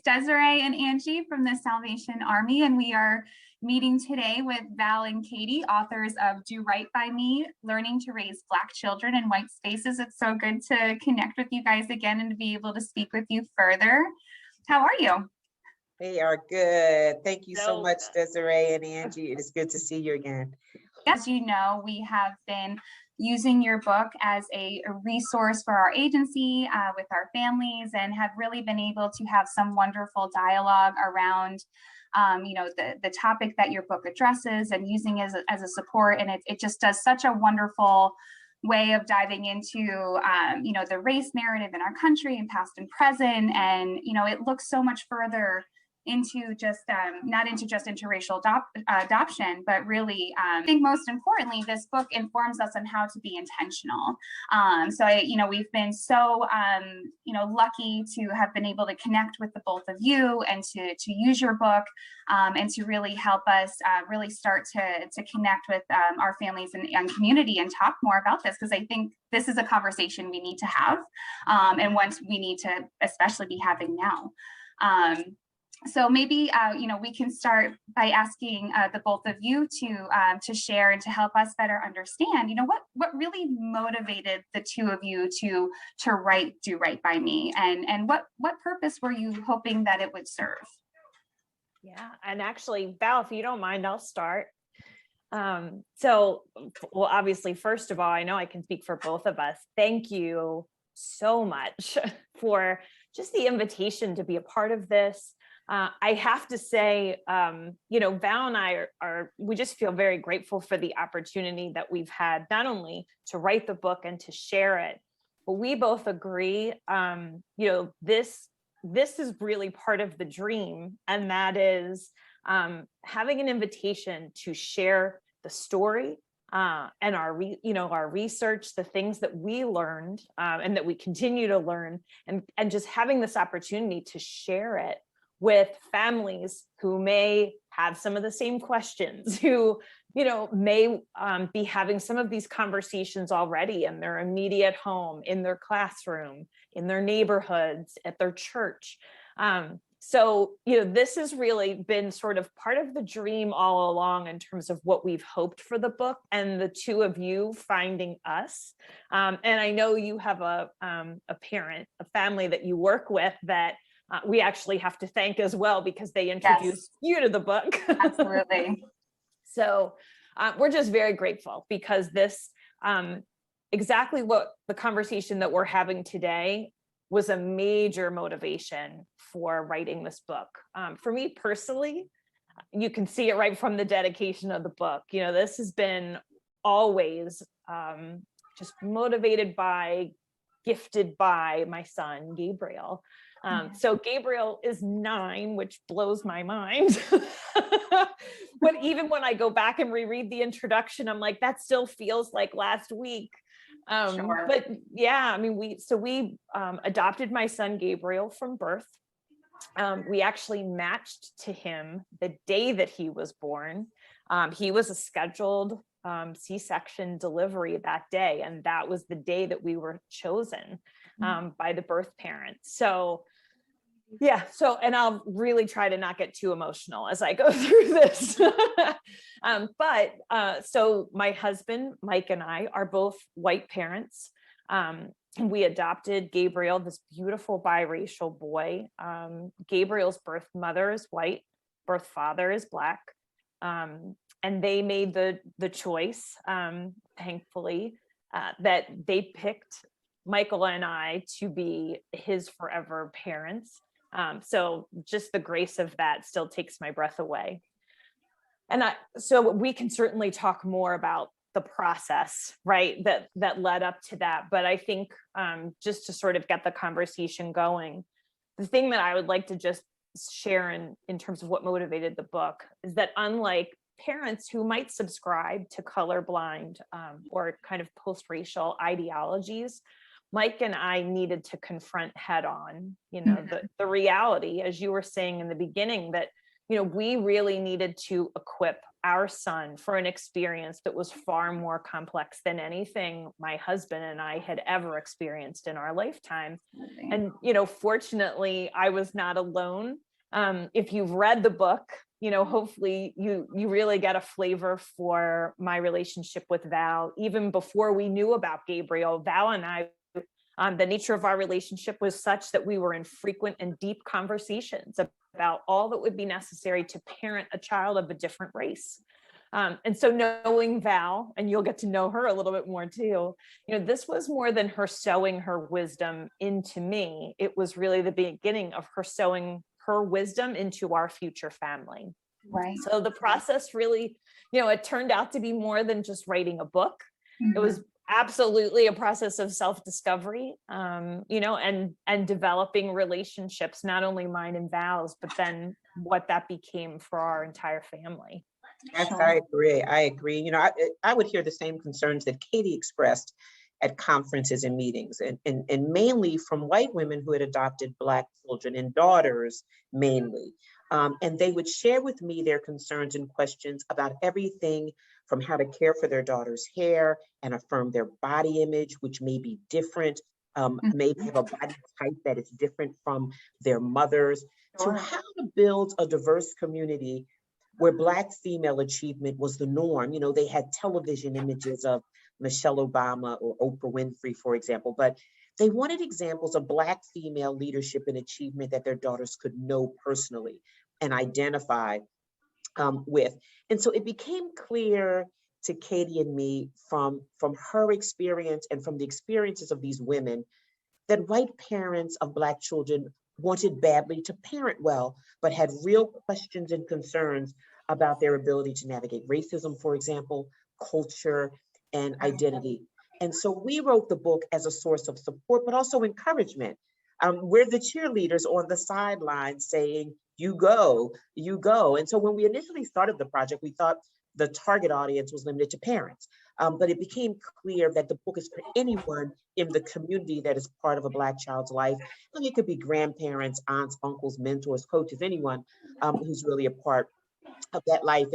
Desiree and Angie from the Salvation Army, and we are meeting today with Val and Katie, authors of Do Right by Me, Learning to Raise Black Children in White Spaces. It's so good to connect with you guys again and to be able to speak with you further. How are you? We are good. Thank you so much, Desiree and Angie. It is good to see you again. As you know, we have been using your book as a resource for our agency with our families, and have really been able to have some wonderful dialogue around the topic that your book addresses, and using as a support. And it just does such a wonderful way of diving into the race narrative in our country, and past and present. And it looks so much further into just not into just interracial adoption, but really I think most importantly, this book informs us on how to be intentional. We've been so lucky to have been able to connect with the both of you, and to use your book and to really help us really start to connect with our families and community, and talk more about this, because I think this is a conversation we need to have, and one we need to especially be having now. So maybe we can start by asking the both of you to share and to help us better understand, what really motivated the two of you to write Do Right by Me, and what purpose were you hoping that it would serve? Yeah, and actually, Val, if you don't mind, I'll start. Obviously, first of all, I know I can speak for both of us. Thank you so much for just the invitation to be a part of this. I have to say, Val and I we just feel very grateful for the opportunity that we've had, not only to write the book and to share it, but we both agree, this is really part of the dream, and that is having an invitation to share the story and our research, the things that we learned and that we continue to learn, and just having this opportunity to share it with families who may have some of the same questions, who, may be having some of these conversations already in their immediate home, in their classroom, in their neighborhoods, at their church. This has really been sort of part of the dream all along in terms of what we've hoped for the book, and the two of you finding us. And I know you have a family that you work with that we actually have to thank as well, because they introduced you to the book. Absolutely. So we're just very grateful, because this, exactly what the conversation that we're having today was a major motivation for writing this book. For me personally, you can see it right from the dedication of the book. This has been always just motivated by, gifted by my son, Gabriel. So Gabriel is 9, which blows my mind. But even when I go back and reread the introduction, I'm like, that still feels like last week. Sure. But yeah, I mean, we adopted my son Gabriel from birth. We actually matched to him the day that he was born. He was a scheduled C-section delivery that day, and that was the day that we were chosen by the birth parents. So yeah, and I'll really try to not get too emotional as I go through this. So my husband Mike and I are both white parents. We adopted Gabriel, this beautiful biracial boy. Gabriel's birth mother is white, birth father is Black. And they made the choice, thankfully, that they picked Michael and I to be his forever parents. So just the grace of that still takes my breath away. And so we can certainly talk more about the process, right, that led up to that. But I think just to sort of get the conversation going, the thing that I would like to just share in terms of what motivated the book is that, unlike parents who might subscribe to colorblind or kind of post-racial ideologies, Mike and I needed to confront head on, the reality, as you were saying in the beginning, that we really needed to equip our son for an experience that was far more complex than anything my husband and I had ever experienced in our lifetime. And, fortunately, I was not alone. If you've read the book, hopefully you really get a flavor for my relationship with Val. Even before we knew about Gabriel, Val and I, the nature of our relationship was such that we were in frequent and deep conversations about all that would be necessary to parent a child of a different race. And so knowing Val, and you'll get to know her a little bit more too, this was more than her sowing her wisdom into me. It was really the beginning of her sowing her wisdom into our future family. Right. So the process really, it turned out to be more than just writing a book. It was absolutely a process of self-discovery, and developing relationships, not only mine and Val's, but then what that became for our entire family. Yes, I agree. I would hear the same concerns that Katie expressed at conferences and meetings, and mainly from white women who had adopted Black children and daughters mainly. And they would share with me their concerns and questions about everything from how to care for their daughter's hair and affirm their body image, which may be different, may have a body type that is different from their mother's, to how to build a diverse community where Black female achievement was the norm. They had television images of Michelle Obama or Oprah Winfrey, for example, but they wanted examples of Black female leadership and achievement that their daughters could know personally and identify with. And so it became clear to Katie and me from her experience and from the experiences of these women that white parents of Black children wanted badly to parent well, but had real questions and concerns about their ability to navigate racism, for example, culture, and identity. And so we wrote the book as a source of support, but also encouragement. We're the cheerleaders on the sidelines saying, you go. And so when we initially started the project, we thought the target audience was limited to parents. But it became clear that the book is for anyone in the community that is part of a Black child's life. And it could be grandparents, aunts, uncles, mentors, coaches, anyone who's really a part of that life.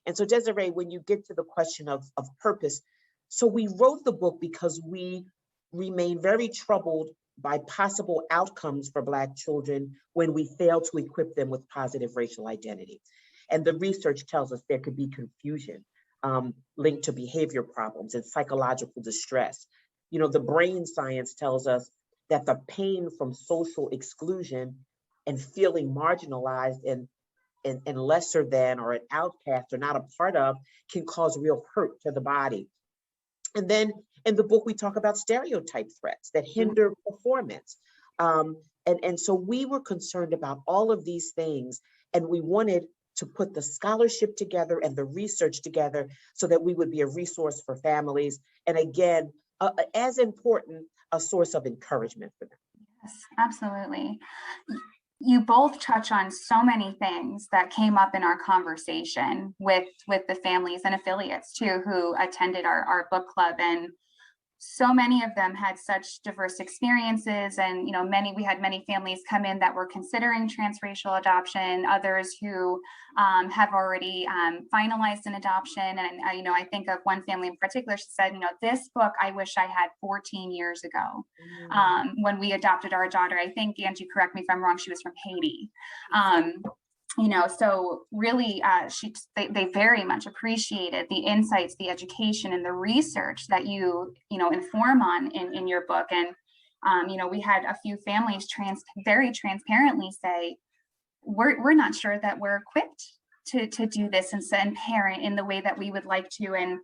And so Desiree, when you get to the question of purpose, so we wrote the book because we remain very troubled by possible outcomes for Black children when we fail to equip them with positive racial identity. And the research tells us there could be confusion linked to behavior problems and psychological distress. The brain science tells us that the pain from social exclusion and feeling marginalized and lesser than or an outcast or not a part of can cause real hurt to the body. And then in the book, we talk about stereotype threats that hinder performance. And so we were concerned about all of these things, and we wanted to put the scholarship together and the research together so that we would be a resource for families. And again, as important, a source of encouragement for them. Yes, absolutely. You both touch on so many things that came up in our conversation with the families and affiliates too, who attended our book club. And so many of them had such diverse experiences, and we had many families come in that were considering transracial adoption, others who have already finalized an adoption. And I think of one family in particular. She said, this book I wish I had 14 years ago when we adopted our daughter. I think, Angie, correct me if I'm wrong, she was from Haiti. So really, they very much appreciated the insights, the education, and the research that you inform on in your book. And we had a few families very transparently say, we're not sure that we're equipped to do this and parent in the way that we would like to. And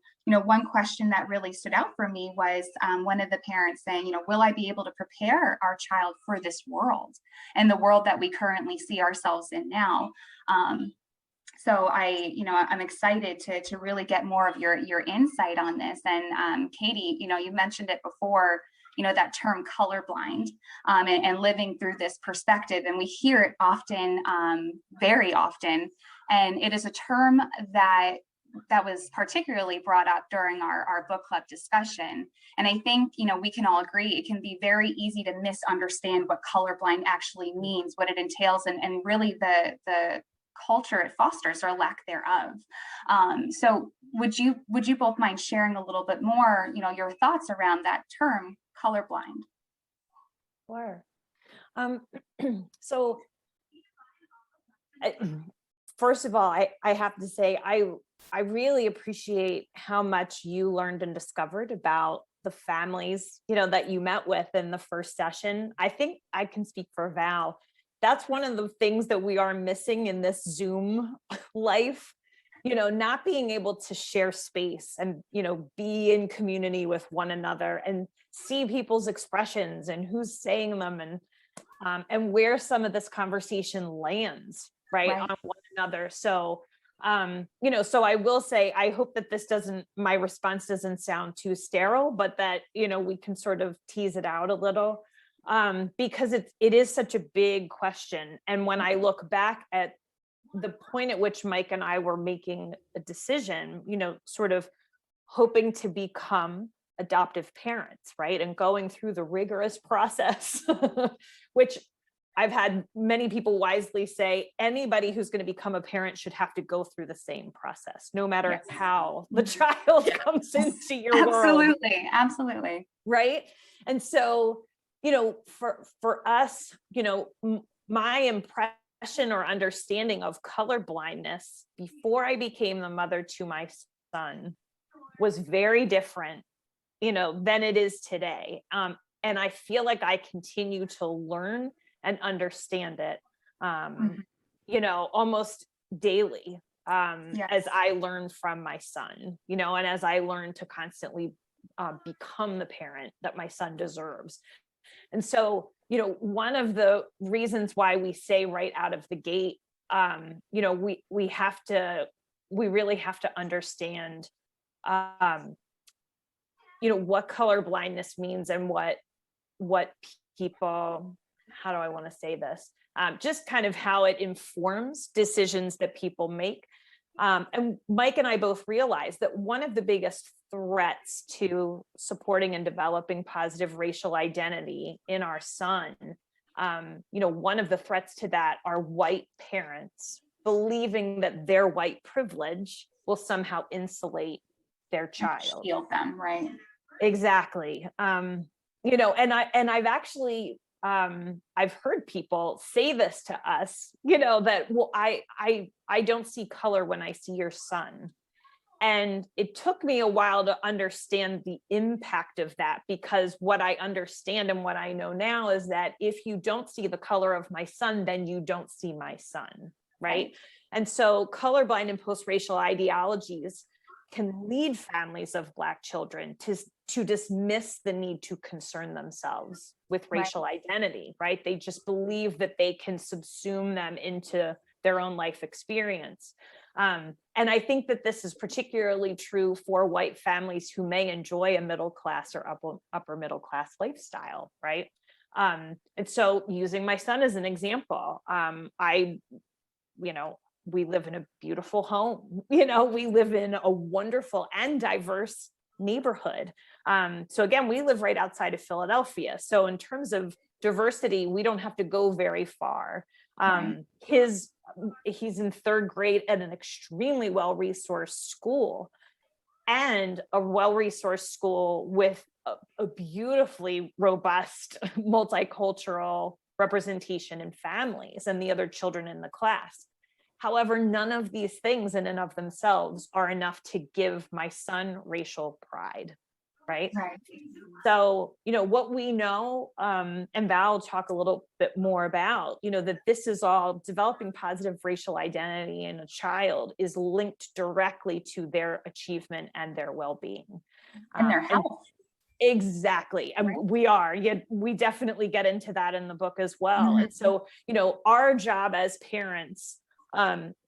one question that really stood out for me was one of the parents saying, will I be able to prepare our child for this world and the world that we currently see ourselves in now? So I'm excited to really get more of your insight on this. And Katie, you mentioned it before, that term colorblind and living through this perspective. And we hear it often, very often. And it is a term that was particularly brought up during our book club discussion. And I think, we can all agree it can be very easy to misunderstand what colorblind actually means, what it entails, and really the culture it fosters or lack thereof. So would you both mind sharing a little bit more, your thoughts around that term, colorblind? Sure. So first of all, I have to say, I really appreciate how much you learned and discovered about the families, that you met with in the first session. I think I can speak for Val. That's one of the things that we are missing in this Zoom life, not being able to share space and, be in community with one another and see people's expressions and who's saying them and where some of this conversation lands, right. On one another. So, so I will say, I hope that my response doesn't sound too sterile, but that, we can sort of tease it out a little, because it is such a big question. And when I look back at the point at which Mike and I were making a decision, sort of hoping to become adoptive parents, right? And going through the rigorous process, which I've had many people wisely say, anybody who's going to become a parent should have to go through the same process, no matter how the child comes into your world. Absolutely. Right. And so, for us, my impression or understanding of color blindness before I became the mother to my son was very different, than it is today. And I feel like I continue to learn and understand it, almost daily, as I learn from my son, and as I learn to constantly become the parent that my son deserves. And so, one of the reasons why we say right out of the gate, we really have to understand, what color blindness means and what people, how do I want to say this? Just kind of how it informs decisions that people make. And Mike and I both realize that one of the biggest threats to supporting and developing positive racial identity in our son, one of the threats to that are white parents believing that their white privilege will somehow insulate their child. Shield them, right? Exactly. And I've actually, I've heard people say this to us, that, well, I don't see color when I see your son. And it took me a while to understand the impact of that, because what I understand and what I know now is that if you don't see the color of my son, then you don't see my son, right? And so colorblind and post-racial ideologies can lead families of Black children to dismiss the need to concern themselves with racial identity, right? They just believe that they can subsume them into their own life experience. And I think that this is particularly true for white families who may enjoy a middle class or upper middle class lifestyle, right? And so using my son as an example, we live in a beautiful home, we live in a wonderful and diverse neighborhood. So again, we live right outside of Philadelphia. So in terms of diversity, we don't have to go very far. He's in third grade at an extremely well-resourced school, and a well-resourced school with a beautifully robust multicultural representation in families and the other children in the class. However, none of these things in and of themselves are enough to give my son racial pride, right? So, what we know, and Val will talk a little bit more about, that this is all developing positive racial identity in a child is linked directly to their achievement and their well-being. And their health. Exactly. And we definitely get into that in the book as well. And so, our job as parents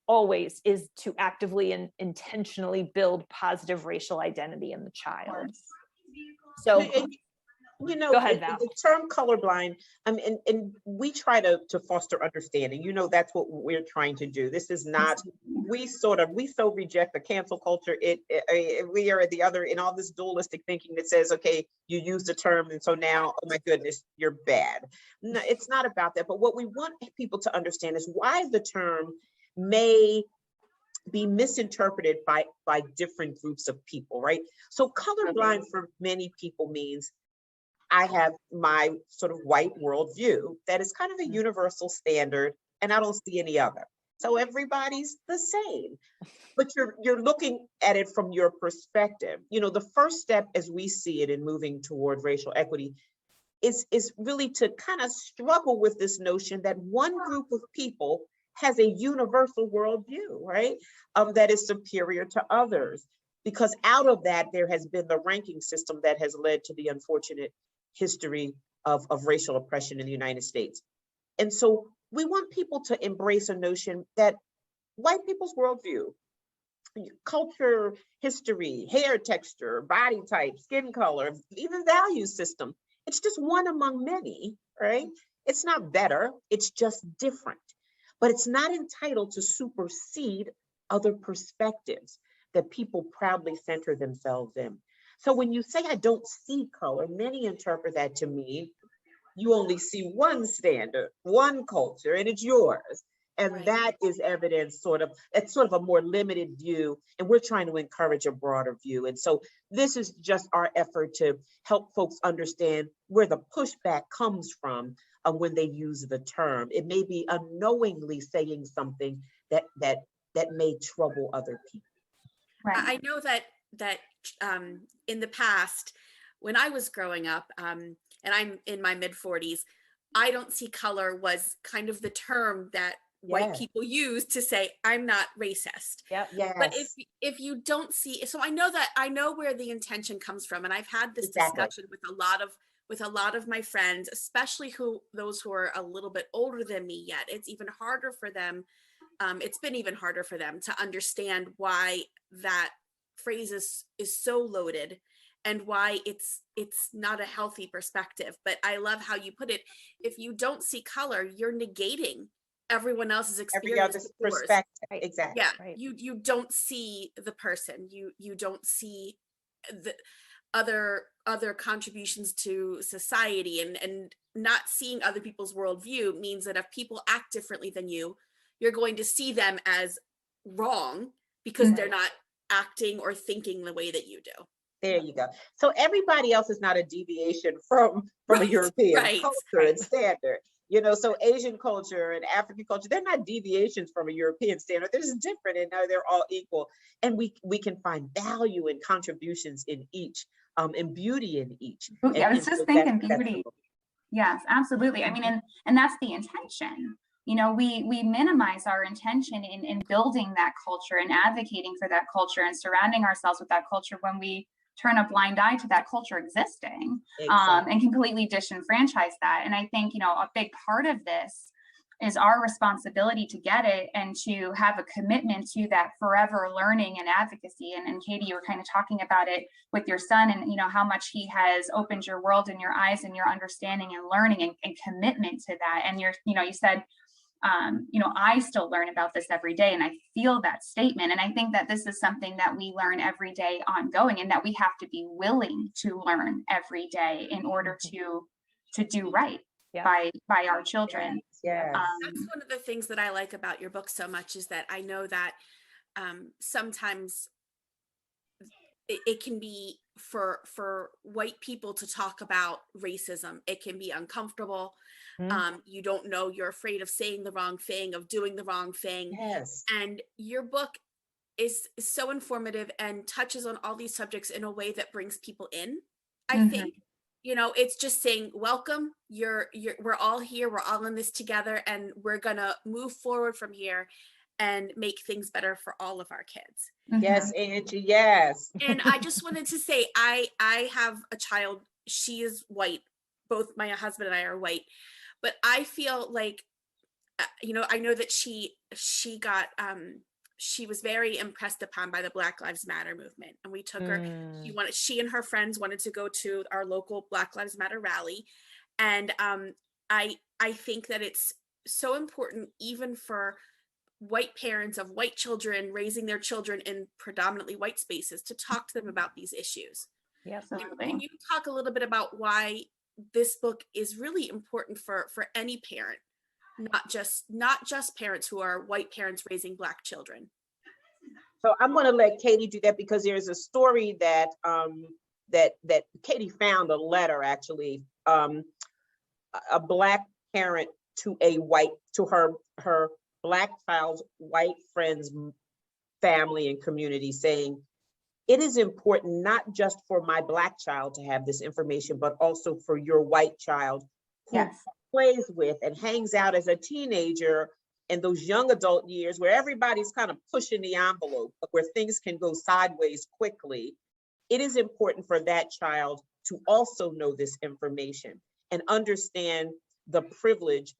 always is to actively and intentionally build positive racial identity in the child. So, go ahead, Val. The term colorblind, and we try to foster understanding. That's what we're trying to do. This is not, we so reject the cancel culture. We are at the other in all this dualistic thinking that says, okay, you use the term, and so now, oh my goodness, you're bad. No, it's not about that. But what we want people to understand is why the term may be misinterpreted by different groups of people, right? So colorblind for many people means I have my sort of white worldview that is kind of a universal standard, and I don't see any other. So everybody's the same, but you're looking at it from your perspective. You know, the first step as we see it in moving toward racial equity is really to kind of struggle with this notion that one group of people has a universal worldview, right? That is superior to others. Because out of that, there has been the ranking system that has led to the unfortunate history of racial oppression in the United States. And so we want people to embrace a notion that white people's worldview, culture, history, hair texture, body type, skin color, even value system, it's just one among many, right? It's not better, it's just different. But it's not entitled to supersede other perspectives that people proudly center themselves in. So when you say I don't see color, many interpret that to mean you only see one standard, one culture, and it's yours. And that is evidence it's sort of a more limited view, and we're trying to encourage a broader view. And so this is just our effort to help folks understand where the pushback comes from when they use the term. It may be unknowingly saying something that may trouble other people. Right. I know that in the past, when I was growing up, and I'm in my mid-40s, I don't see color was kind of the term that white people use to say I'm not racist. Yep. Yes. But if you don't see, so I know where the intention comes from, and I've had this discussion with a lot of my friends, especially those who are a little bit older than me yet. It's even harder for them. It's been even harder for them to understand why that phrase is so loaded and why it's not a healthy perspective. But I love how you put it. If you don't see color, you're negating everyone else's experience. Every other perspective. Right. Exactly. Yeah. Right. You don't see the person. You don't see the other contributions to society, and not seeing other people's worldview means that if people act differently than you're going to see them as wrong because they're not acting or thinking the way that you do. There you go. So everybody else is not a deviation from a European culture and standard. You know, so Asian culture and African culture, they're not deviations from a European standard. They're just different, and now they're all equal. And we can find value and contributions in each, and beauty in each. Yeah, I was just thinking beauty. Yes, absolutely. I mean, and that's the intention. You know, we minimize our intention in building that culture and advocating for that culture and surrounding ourselves with that culture when we turn a blind eye to that culture existing. Exactly. And completely disenfranchise that. And I think, you know, a big part of this is our responsibility to get it and to have a commitment to that forever learning and advocacy. And Katie, you were kind of talking about it with your son, and you know how much he has opened your world and your eyes and your understanding and learning and commitment to that. And you said, you know, I still learn about this every day, and I feel that statement. And I think that this is something that we learn every day ongoing, and that we have to be willing to learn every day in order to do right by our children. Yeah. That's one of the things that I like about your book so much, is that I know that sometimes it can be for white people to talk about racism. It can be uncomfortable. You don't know, you're afraid of saying the wrong thing, of doing the wrong thing. Yes. And your book is so informative and touches on all these subjects in a way that brings people in. I think, you know, it's just saying, welcome, we're all here, we're all in this together, and we're gonna move forward from here and make things better for all of our kids. Yes, Angie, yes. And I just wanted to say, I have a child, she is white, both my husband and I are white, but I feel like, you know, I know that she got, she was very impressed upon by the Black Lives Matter movement, and we took her, she and her friends wanted to go to our local Black Lives Matter rally. And I think that it's so important, even for white parents of white children raising their children in predominantly white spaces, to talk to them about these issues. Yes. Can you talk a little bit about why this book is really important for any parent not just parents who are white parents raising Black children. So I'm going to let Katie do that, because there's a story that that Katie found, a letter actually, a Black parent to her Black child's white friend's family and community, saying, it is important not just for my Black child to have this information, but also for your white child who Yes. plays with and hangs out as a teenager in those young adult years where everybody's kind of pushing the envelope, where things can go sideways quickly. It is important for that child to also know this information and understand the privilege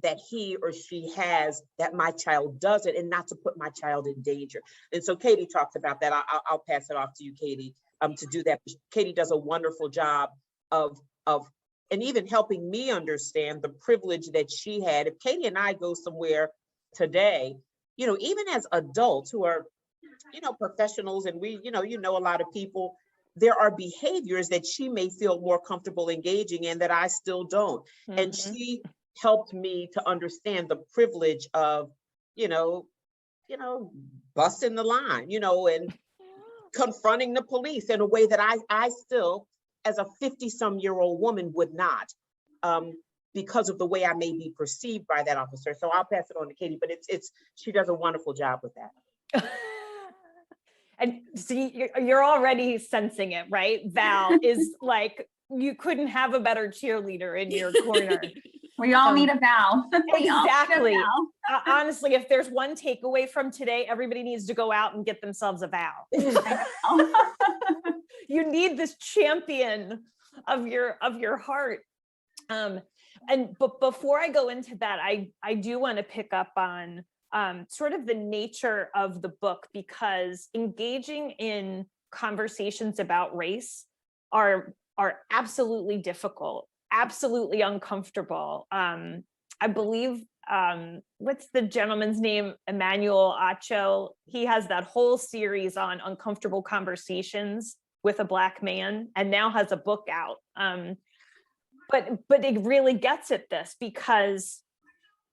that he or she has, that my child doesn't, and not to put my child in danger. And so Katie talked about that. I'll pass it off to you, Katie, to do that. Katie does a wonderful job of and even helping me understand the privilege that she had. If Katie and I go somewhere today, even as adults who are, professionals, and we, a lot of people, there are behaviors that she may feel more comfortable engaging in that I still don't. Mm-hmm. And she helped me to understand the privilege of, busting the line, and confronting the police in a way that I still, as a 50-some-year-old woman, would not, because of the way I may be perceived by that officer. So I'll pass it on to Katie, but she does a wonderful job with that. And see, you're already sensing it, right? Val is like, you couldn't have a better cheerleader in your corner. We all need a Val. Exactly. Honestly, if there's one takeaway from today, everybody needs to go out and get themselves a Val. You need this champion of your heart. But before I go into that, I do want to pick up on sort of the nature of the book, because engaging in conversations about race are absolutely difficult, absolutely uncomfortable. I believe, what's the gentleman's name? Emmanuel Acho. He has that whole series on uncomfortable conversations with a Black man, and now has a book out. But it really gets at this, because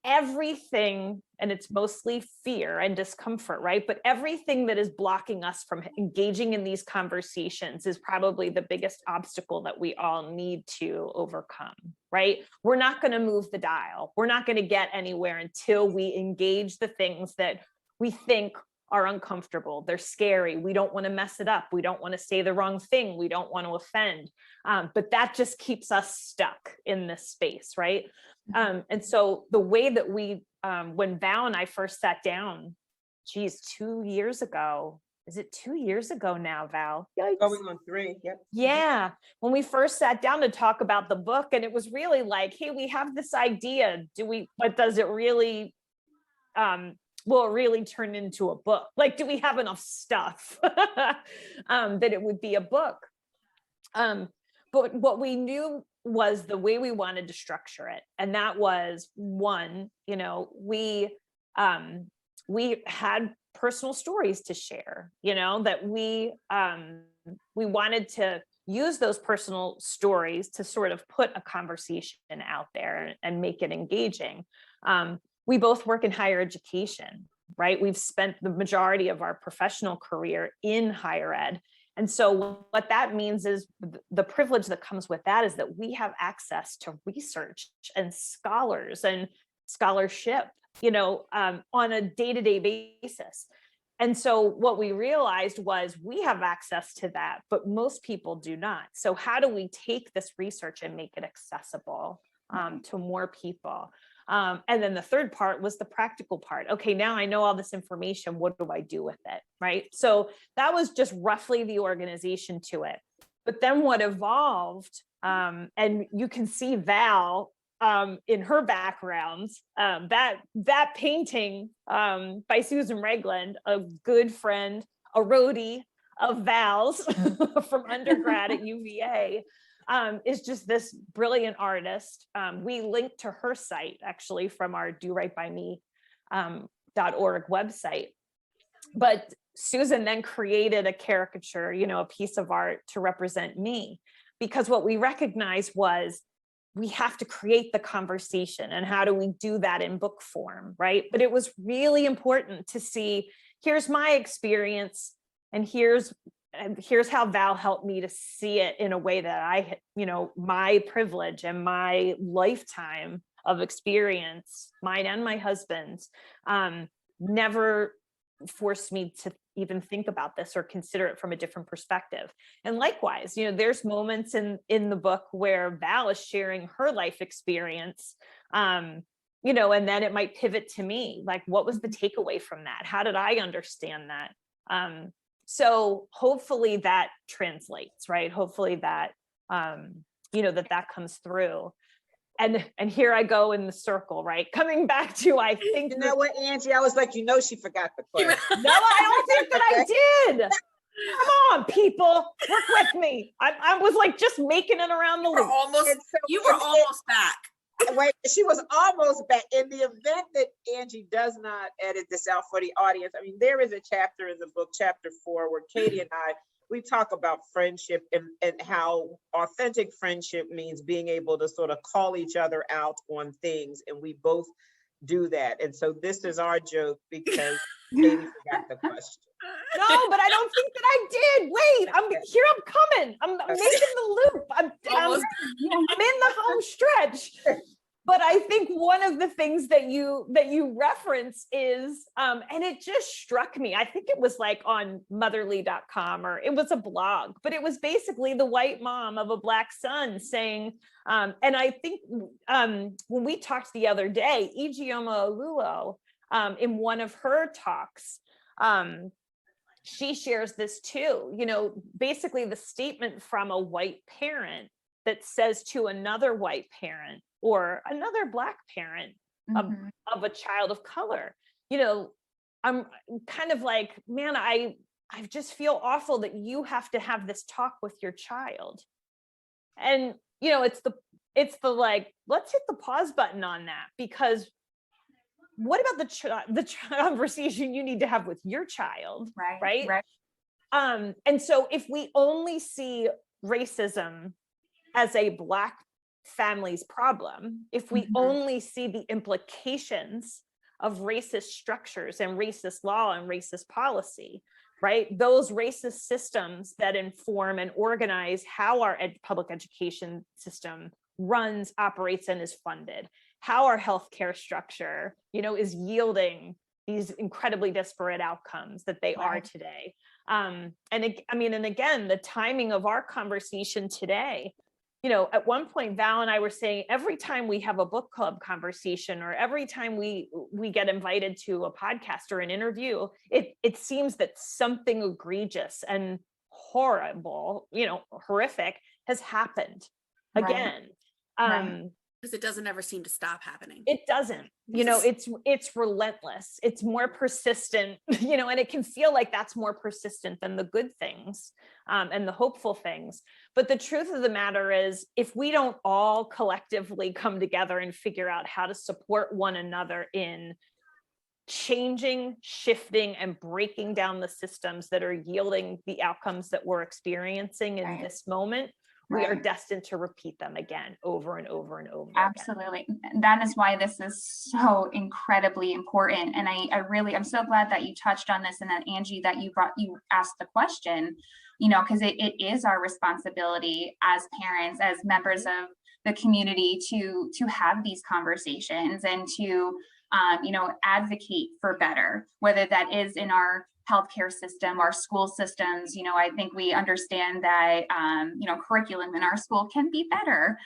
everything, and it's mostly fear and discomfort, right? But everything that is blocking us from engaging in these conversations is probably the biggest obstacle that we all need to overcome, right? We're not going to move the dial. We're not going to get anywhere until we engage the things that we think are uncomfortable. They're scary. We don't want to mess it up. We don't want to say the wrong thing. We don't want to offend. But that just keeps us stuck in this space, right? And so the way that we, when Val and I first sat down, 2 years ago, is it 2 years ago now, Val? Yikes. Going on 3, yep. Yeah, when we first sat down to talk about the book, and it was really like, hey, we have this idea. But does it really, will it really turn into a book? Like, do we have enough stuff that it would be a book? But what we knew was the way we wanted to structure it. And that was, one, we had personal stories to share, that we wanted to use those personal stories to sort of put a conversation out there and make it engaging. We both work in higher education, right? We've spent the majority of our professional career in higher ed. And so what that means is the privilege that comes with that is that we have access to research and scholars and scholarship, on a day-to-day basis. And so what we realized was we have access to that, but most people do not. So how do we take this research and make it accessible to more people? And then the third part was the practical part. Okay, now I know all this information. What do I do with it? Right. So that was just roughly the organization to it. But then what evolved, and you can see Val in her background, that painting by Susan Regland, a good friend, a roadie of Val's from undergrad at UVA. Is just this brilliant artist. We linked to her site actually from our DoRightByMe.org website. But Susan then created a caricature, a piece of art to represent me, because what we recognized was we have to create the conversation, and how do we do that in book form, right? But it was really important to see, here's my experience, and here's how Val helped me to see it in a way that I, my privilege and my lifetime of experience, mine and my husband's, never forced me to even think about this or consider it from a different perspective. And likewise, there's moments in the book where Val is sharing her life experience, and then it might pivot to me, like, what was the takeaway from that? How did I understand that? So hopefully that translates, right? Hopefully that, that comes through. And here I go in the circle, right? Coming back to, I think. You know what, Angie? I was like, she forgot the question. No, I don't think that I did. Come on, people, work with me. I was like just making it around the loop. You were almost back. Wait, she was almost back. In the event that Angie does not edit this out for the audience, I mean, there is a chapter in the book, chapter 4, where Katie and we talk about friendship and how authentic friendship means being able to sort of call each other out on things. And we both do that. And so this is our joke because Katie forgot the question. No, but I don't think that I did. Wait, I'm coming. I'm making the loop. I'm in the home stretch. But I think one of the things that you reference is, and it just struck me, I think it was like on motherly.com, or it was a blog, but it was basically the white mom of a Black son saying, and I think when we talked the other day, Ijeoma Oluo, in one of her talks, she shares this too, basically the statement from a white parent that says to another white parent or another Black parent of a child of color, I'm kind of like, man, I just feel awful that you have to have this talk with your child. And, it's the like, let's hit the pause button on that, because what about the conversation you need to have with your child? Right. And so if we only see racism as a Black family's problem, if we only see the implications of racist structures and racist law and racist policy, right? Those racist systems that inform and organize how our public education system runs, operates, and is funded, how our healthcare structure, is yielding these incredibly disparate outcomes that they are today. And again, the timing of our conversation today, at one point, Val and I were saying, every time we have a book club conversation, or every time we get invited to a podcast or an interview, it seems that something egregious and horrible, horrific has happened again. Because it doesn't ever seem to stop happening. It doesn't, it's relentless. It's more persistent, and it can feel like that's more persistent than the good things and the hopeful things. But the truth of the matter is, if we don't all collectively come together and figure out how to support one another in changing, shifting, and breaking down the systems that are yielding the outcomes that we're experiencing in this moment, we are destined to repeat them again, over and over and over. Absolutely. Again. That is why this is so incredibly important. And I'm so glad that you touched on this, and that, Angie, that you asked the question, because it is our responsibility as parents, as members of the community, to have these conversations and to, advocate for better, whether that is in our healthcare system, our school systems. I think we understand that, curriculum in our school can be better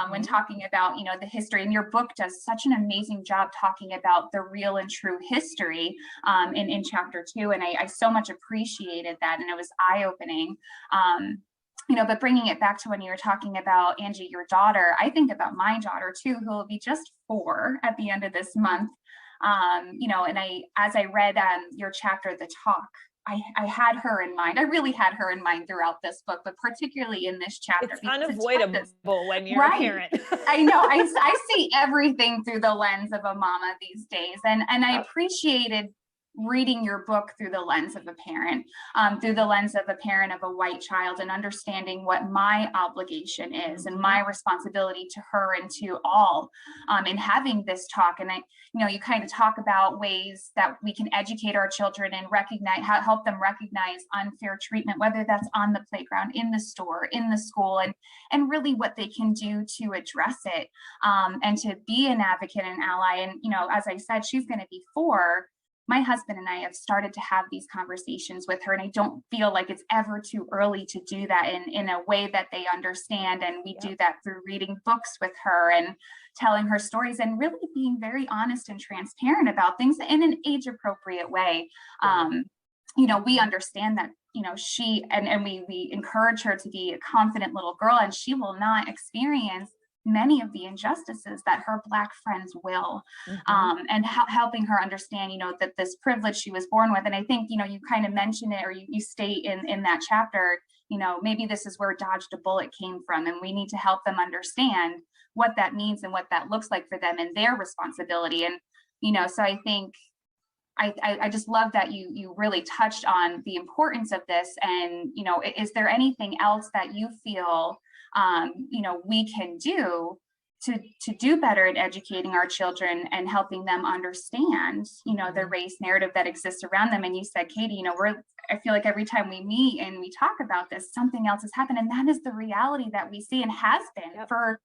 when talking about, the history. And your book does such an amazing job talking about the real and true history in chapter 2. And I so much appreciated that. And it was eye-opening. But bringing it back to when you were talking about, Angie, your daughter, I think about my daughter too, who will be just 4 at the end of this month. And as I read your chapter, The Talk, I had her in mind. I really had her in mind throughout this book, but particularly in this chapter. It's unavoidable when you're a parent. I know. I see everything through the lens of a mama these days. And I appreciated reading your book through the lens of a parent, through the lens of a parent of a white child, and understanding what my obligation is and my responsibility to her and to all, in having this talk. And you kind of talk about ways that we can educate our children and recognize, help them recognize unfair treatment, whether that's on the playground, in the store, in the school, and really what they can do to address it, and to be an advocate and ally. And, as I said, she's going to be 4. My husband and I have started to have these conversations with her, and I don't feel like it's ever too early to do that in a way that they understand. And we do that through reading books with her and telling her stories and really being very honest and transparent about things in an age appropriate way. We understand that, she, and we encourage her to be a confident little girl, and she will not experience many of the injustices that her Black friends will, and helping her understand, that this privilege she was born with. And I think, you kind of mention it, or you state in that chapter, maybe this is where dodged a bullet came from, and we need to help them understand what that means and what that looks like for them and their responsibility. And, so I think I just love that you really touched on the importance of this. And, is there anything else that you feel we can do to do better at educating our children and helping them understand, the race narrative that exists around them? And you said, Katie, I feel like every time we meet and we talk about this, something else has happened. And that is the reality that we see and has been for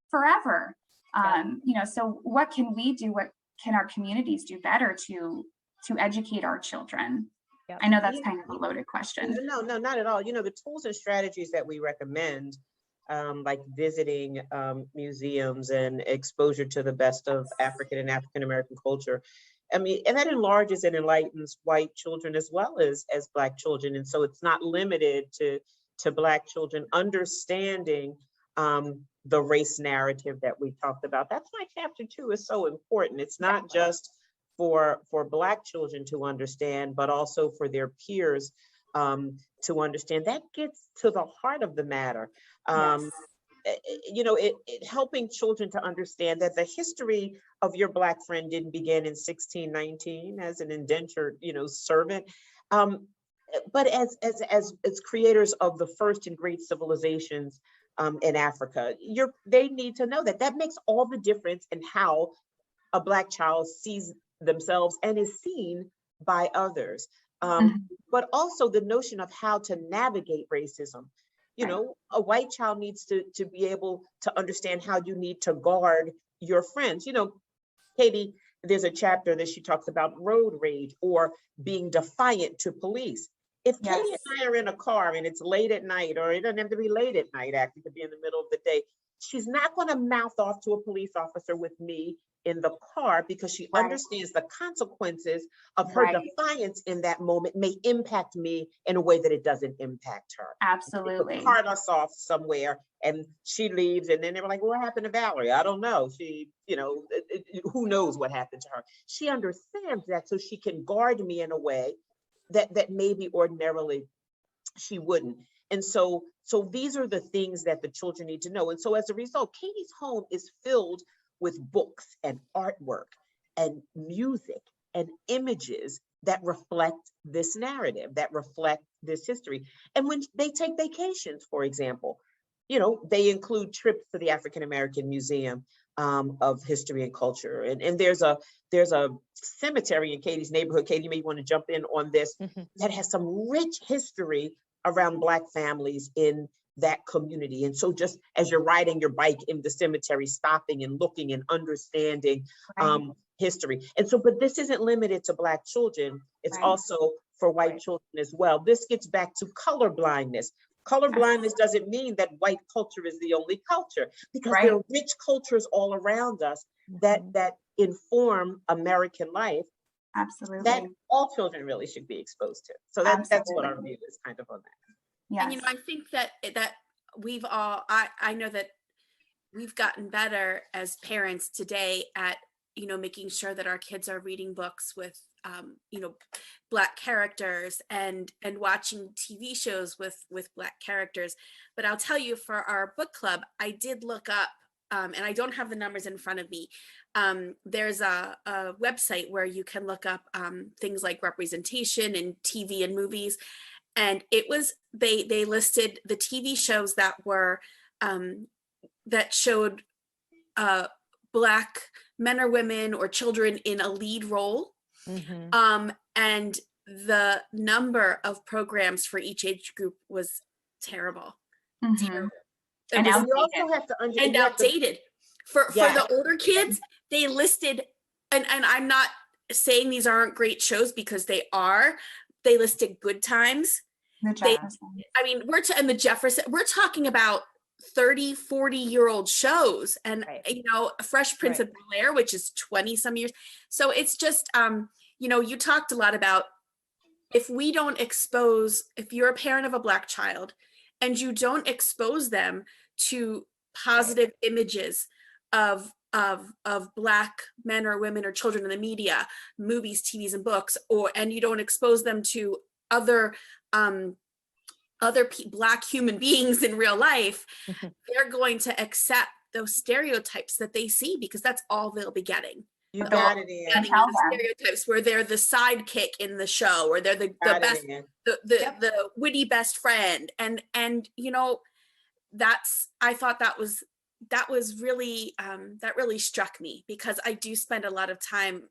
forever. So what can we do? What can our communities do better to educate our children? I know that's kind of a loaded question. No, not at all. The tools and strategies that we recommend, like visiting museums and exposure to the best of African and African American culture. And that enlarges and enlightens white children as well as Black children. And so it's not limited to Black children understanding the race narrative that we talked about. That's why chapter 2 is so important. It's not just for Black children to understand, but also for their peers to understand. That gets to the heart of the matter. Helping children to understand that the history of your Black friend didn't begin in 1619 as an indentured, servant, but as creators of the first and great civilizations in Africa. They need to know that makes all the difference in how a Black child sees themselves and is seen by others. But also the notion of how to navigate racism. A white child needs to be able to understand how you need to guard your friends. Katie, there's a chapter that she talks about road rage or being defiant to police. If Katie and I are in a car and it's late at night, or it doesn't have to be late at night, actually, it could be in the middle of the day, she's not going to mouth off to a police officer with me in the car, because she understands the consequences of her defiance in that moment may impact me in a way that it doesn't impact her. Absolutely. Cart us off somewhere and she leaves, and then they were like, what happened to Valerie? I don't know. She, who knows what happened to her? She understands that, so she can guard me in a way that maybe ordinarily she wouldn't. And so these are the things that the children need to know. And so as a result, Katie's home is filled with books and artwork and music and images that reflect this narrative, that reflect this history. And when they take vacations, for example, they include trips to the African American Museum of History and Culture. And there's a cemetery in Katie's neighborhood. Katie, you may want to jump in on this, that has some rich history around Black families in that community. And so just as you're riding your bike in the cemetery, stopping and looking and understanding history. And so, but this isn't limited to Black children. It's also for white children as well. This gets back to color blindness. Color blindness doesn't mean that white culture is the only culture, because there are rich cultures all around us that inform American life. Absolutely. That all children really should be exposed to. So that's what our view is kind of on that. Yes. And I think that we've all, I know that we've gotten better as parents today at, making sure that our kids are reading books with, Black characters and watching TV shows with Black characters. But I'll tell you, for our book club, I did look up and I don't have the numbers in front of me, there's a website where you can look up things like representation in TV and movies. And it was, they listed the TV shows that were, that showed Black men or women or children in a lead role. And the number of programs for each age group was terrible. Terrible. And you also have to and outdated. For the older kids, Mm-hmm. they listed, and I'm not saying these aren't great shows, because they are. They listed Good Times. I mean, and the Jefferson, we're talking about 30, 40-year-old shows, and you know, Fresh Prince of Bel-Air, which is 20 some years. So it's just, you know, you talked a lot about, if we don't expose, if you're a parent of a Black child and you don't expose them to positive images of Black men or women or children in the media, movies, TVs, and books, and you don't expose them to other Black human beings in real life, they're going to accept those stereotypes that they see, because that's all they'll be getting. You got it in. Stereotypes where they're the sidekick in the show, or they're the best, the witty best friend, and you know, I thought that was really that really struck me, because I do spend a lot of time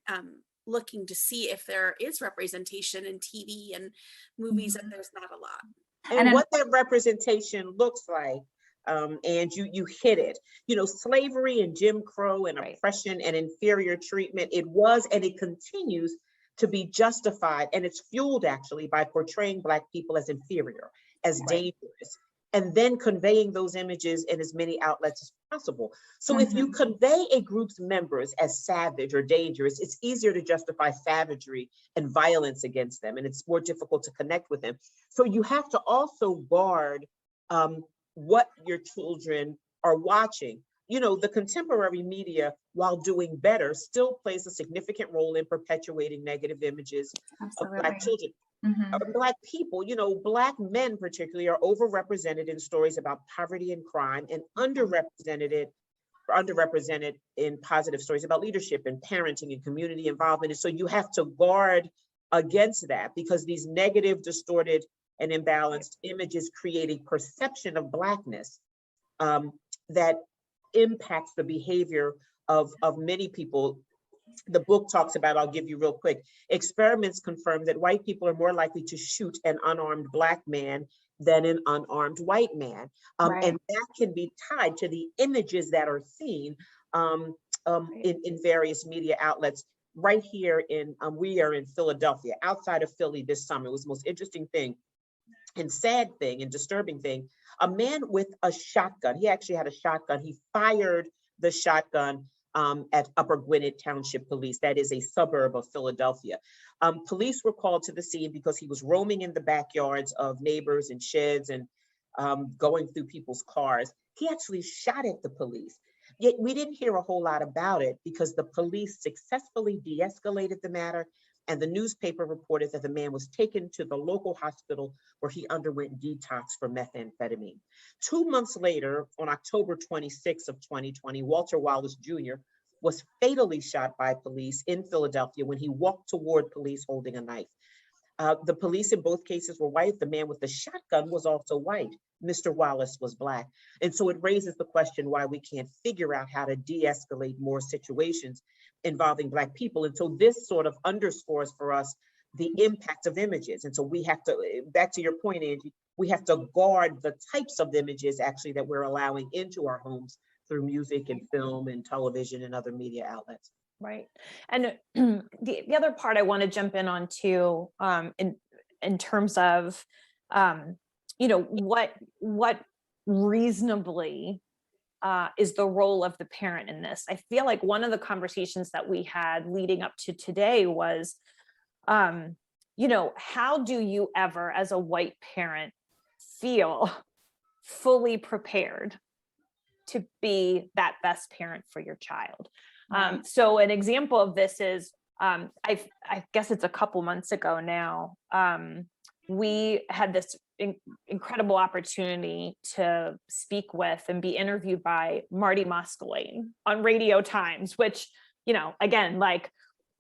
looking to see if there is representation in TV and movies, and there's not a lot. And what that representation looks like, and you hit it. You know, slavery and Jim Crow and oppression and inferior treatment, it was and it continues to be justified, and it's fueled actually by portraying Black people as inferior, as dangerous, and then conveying those images in as many outlets as possible. So if you convey a group's members as savage or dangerous, it's easier to justify savagery and violence against them, and it's more difficult to connect with them. So you have to also guard what your children are watching. You know, the contemporary media, while doing better, still plays a significant role in perpetuating negative images of Black children. Black people, you know, Black men particularly, are overrepresented in stories about poverty and crime, and underrepresented in positive stories about leadership and parenting and community involvement. And so you have to guard against that, because these negative, distorted, and imbalanced images create a perception of Blackness that impacts the behavior of many people. The book talks about, I'll give you real quick, experiments confirm that white people are more likely to shoot an unarmed Black man than an unarmed white man. And that can be tied to the images that are seen in various media outlets. Right here we are in Philadelphia, outside of Philly this summer. It was the most interesting thing and sad thing and disturbing thing. A man with a shotgun, he actually had a shotgun. He fired the shotgun at Upper Gwinnett Township Police. That is a suburb of Philadelphia. Police were called to the scene because he was roaming in the backyards of neighbors and sheds and going through people's cars. He actually shot at the police. Yet we didn't hear a whole lot about it, because the police successfully de-escalated the matter, and the newspaper reported that the man was taken to the local hospital where he underwent detox for methamphetamine. 2 months later, on October 26th of 2020, Walter Wallace Jr. was fatally shot by police in Philadelphia when he walked toward police holding a knife. The police in both cases were white. The man with the shotgun was also white. Mr. Wallace was Black. And so it raises the question why we can't figure out how to de-escalate more situations involving Black people. And so this sort of underscores for us the impact of images. And so we have to, back to your point, Angie, we have to guard the types of images actually that we're allowing into our homes through music and film and television and other media outlets. Right. And the other part I want to jump in on too, in terms of, you know, what reasonably is the role of the parent in this. I feel like one of the conversations that we had leading up to today was, you know, how do you ever, as a white parent, feel fully prepared to be that best parent for your child? So an example of this is, I guess it's a couple months ago now, we had this incredible opportunity to speak with and be interviewed by Marty Moskalein on Radio Times, which, you know, again, like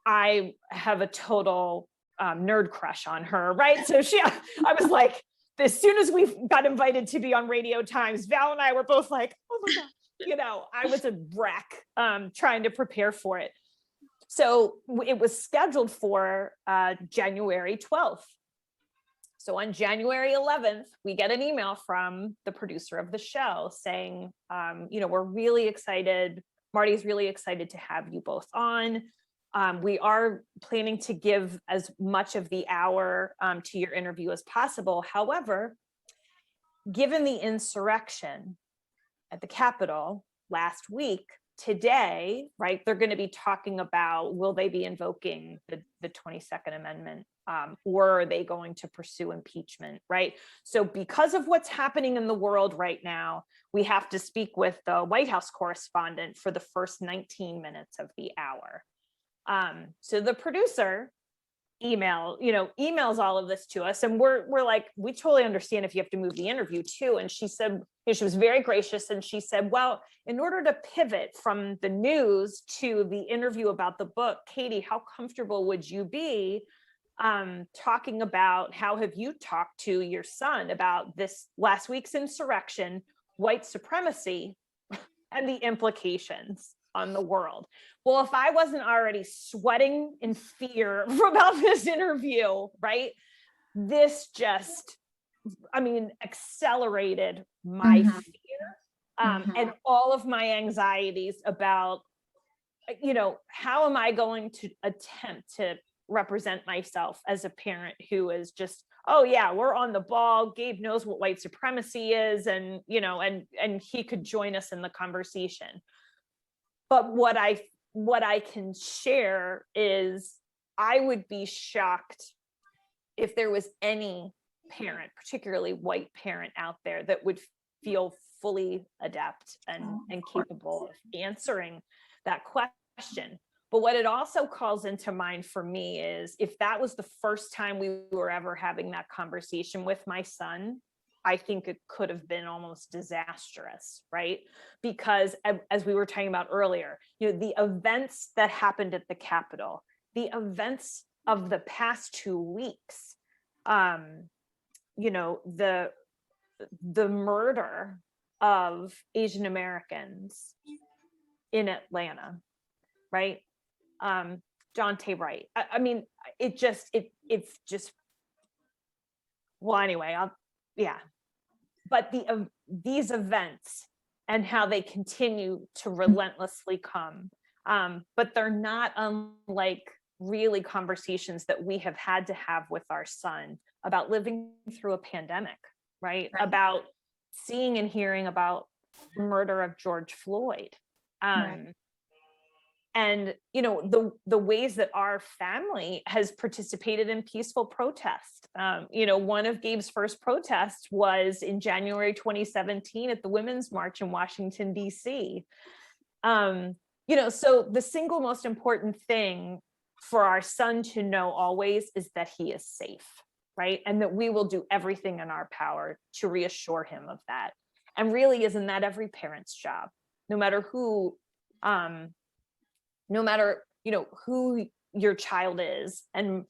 I have a total nerd crush on her, right? So I was like, as soon as we got invited to be on Radio Times, Val and I were both like, oh my God, you know, I was a wreck trying to prepare for it. So it was scheduled for January 12th. So on January 11th, we get an email from the producer of the show saying, you know, we're really excited. Marty's really excited to have you both on. We are planning to give as much of the hour to your interview as possible. However, given the insurrection at the Capitol last week, today, right, they're going to be talking about, will they be invoking the 22nd Amendment, or are they going to pursue impeachment, right? So because of what's happening in the world right now, we have to speak with the White House correspondent for the first 19 minutes of the hour. So the producer emails all of this to us, and we're like, we totally understand if you have to move the interview too. And she said, you know, she was very gracious, and she said, well, in order to pivot from the news to the interview about the book, Katie, how comfortable would you be talking about how have you talked to your son about this last week's insurrection, white supremacy, and the implications on the world? Well, if I wasn't already sweating in fear about this interview, right, this just, I mean, accelerated my fear and all of my anxieties about, you know, how am I going to attempt to represent myself as a parent who is just, oh yeah, we're on the ball. Gabe knows what white supremacy is, and, you know, and he could join us in the conversation. But what I can share is I would be shocked if there was any parent, particularly white parent out there, that would feel fully adept and capable of answering that question. But what it also calls into mind for me is, if that was the first time we were ever having that conversation with my son, I think it could have been almost disastrous, right? Because as we were talking about earlier, you know, the events that happened at the Capitol, the events of the past 2 weeks, you know, the murder of Asian Americans in Atlanta, right? Jonte Wright. I mean, it's just, well, anyway, but these events and how they continue to relentlessly come, but they're not unlike really conversations that we have had to have with our son about living through a pandemic, right? About seeing and hearing about the murder of George Floyd. And, you know, the ways that our family has participated in peaceful protest. You know, one of Gabe's first protests was in January 2017 at the Women's March in Washington, D.C. You know, so the single most important thing for our son to know always is that he is safe, right? And that we will do everything in our power to reassure him of that. And really, isn't that every parent's job? No matter who, you know, who your child is, and,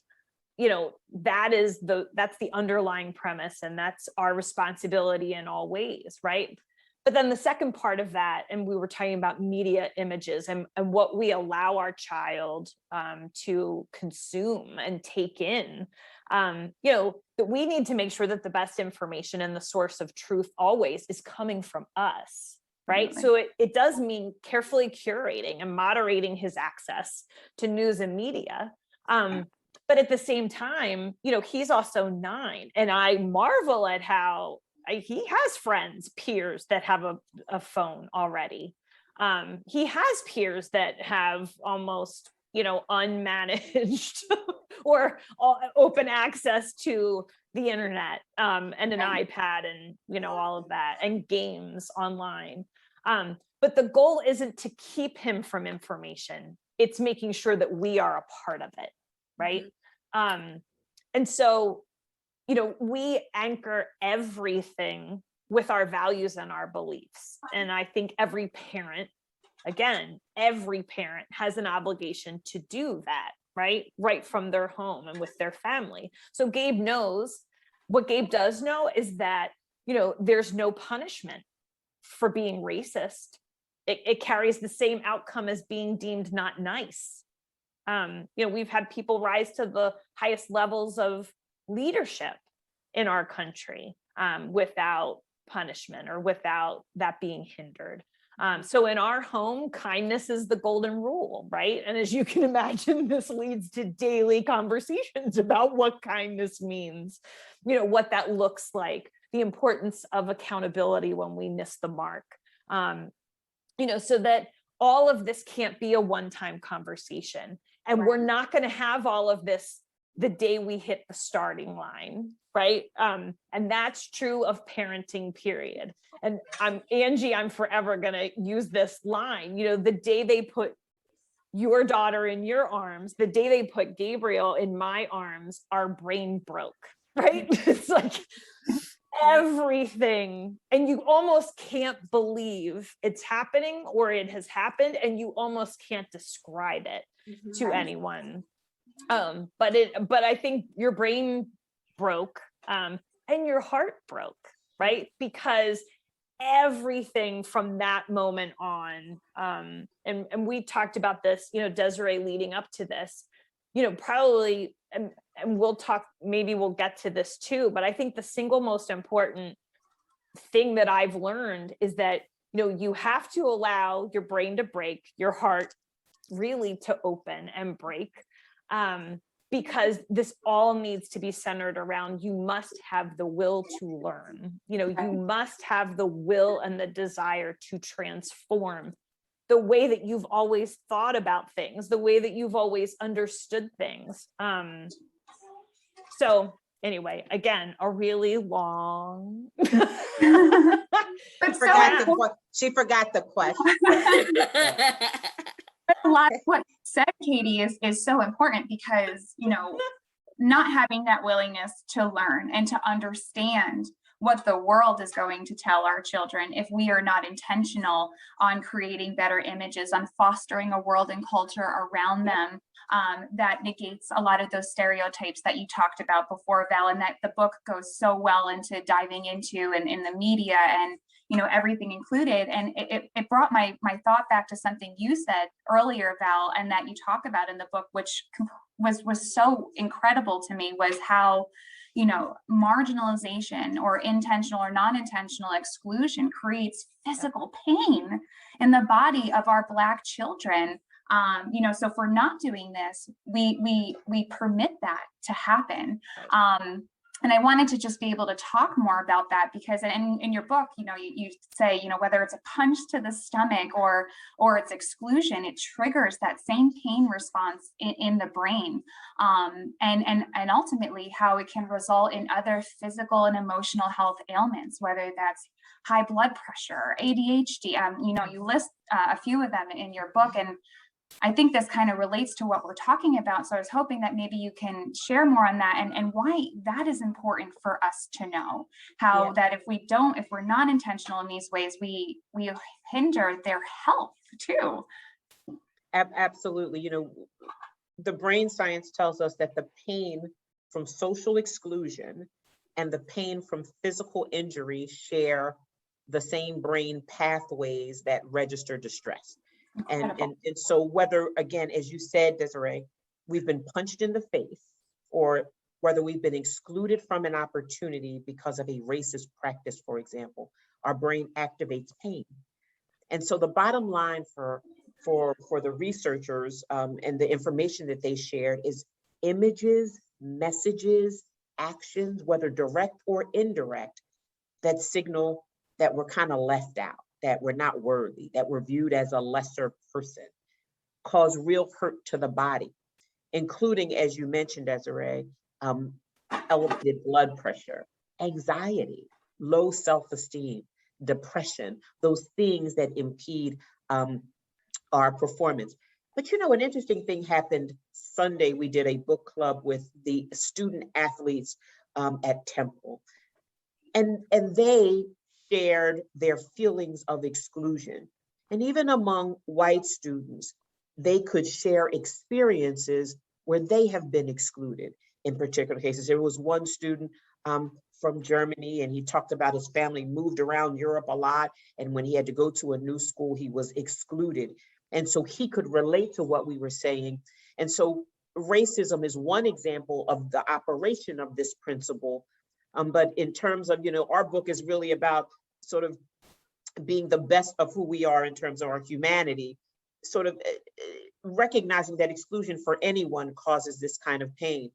you know, that's the underlying premise, and that's our responsibility in all ways, right? But then the second part of that, and we were talking about media images and what we allow our child to consume and take in, you know, that we need to make sure that the best information and the source of truth always is coming from us. Right. So it does mean carefully curating and moderating his access to news and media. But at the same time, you know, he's also 9, and I marvel at how he has friends, peers that have a phone already. He has peers that have almost, you know, unmanaged or open access to the internet and an iPad and, you know, all of that, and games online. But the goal isn't to keep him from information. It's making sure that we are a part of it, right? And so, we anchor everything with our values and our beliefs. And I think every parent has an obligation to do that, right from their home and with their family. So Gabe knows, what Gabe does know is that, there's no punishment for being racist. It carries the same outcome as being deemed not nice. We've had people rise to the highest levels of leadership in our country without punishment or without that being hindered. So in our home, kindness is the golden rule, right? And as you can imagine, this leads to daily conversations about what kindness means, what that looks like, the importance of accountability when we miss the mark, so that all of this can't be a one-time conversation. And we're not going to have all of this the day we hit the starting line, right? And that's true of parenting, period. And Angie, I'm forever going to use this line, the day they put your daughter in your arms, the day they put Gabriel in my arms, our brain broke, right? It's like everything, and you almost can't believe it's happening or it has happened, and you almost can't describe it to anyone. But I think your brain broke, and your heart broke, right? Because everything from that moment on, and we talked about this, Desiree, leading up to this, probably, and we'll talk, maybe we'll get to this too, but I think the single most important thing that I've learned is that, you have to allow your brain to break, your heart really to open and break, because this all needs to be centered around, you must have the will to learn, you must have the will and the desire to transform the way that you've always thought about things, the way that you've always understood things. So anyway, again, a really long. She forgot the question. A lot of what you said, Katie, is so important because, not having that willingness to learn and to understand what the world is going to tell our children if we are not intentional on creating better images, on fostering a world and culture around them, that negates a lot of those stereotypes that you talked about before, Val, and that the book goes so well into diving into, and in the media and everything included. And it brought my thought back to something you said earlier, Val, and that you talk about in the book, which was so incredible to me, was how marginalization or intentional or non-intentional exclusion creates physical pain in the body of our Black children. So if we're not doing this, we permit that to happen. And I wanted to just be able to talk more about that because in your book, you say, whether it's a punch to the stomach or it's exclusion, it triggers that same pain response in the brain. And ultimately how it can result in other physical and emotional health ailments, whether that's high blood pressure, ADHD, you list a few of them in your book. And I think this kind of relates to what we're talking about. So I was hoping that maybe you can share more on that and why that is important for us to know, how that if we're not intentional in these ways, we hinder their health too. Absolutely. The brain science tells us that the pain from social exclusion and the pain from physical injury share the same brain pathways that register distress. And so whether, again, as you said, Desiree, we've been punched in the face, or whether we've been excluded from an opportunity because of a racist practice, for example, our brain activates pain. And so the bottom line for the researchers and the information that they shared is images, messages, actions, whether direct or indirect, that signal that we're kind of left out, that we're not worthy, that we're viewed as a lesser person, cause real hurt to the body, including, as you mentioned, Desiree, elevated blood pressure, anxiety, low self-esteem, depression, those things that impede our performance. But an interesting thing happened Sunday. We did a book club with the student athletes at Temple. And they shared their feelings of exclusion. And even among white students, they could share experiences where they have been excluded in particular cases. There was one student from Germany, and he talked about his family moved around Europe a lot. And when he had to go to a new school, he was excluded. And so he could relate to what we were saying. And so racism is one example of the operation of this principle. But in terms of, our book is really about sort of being the best of who we are in terms of our humanity, sort of recognizing that exclusion for anyone causes this kind of pain.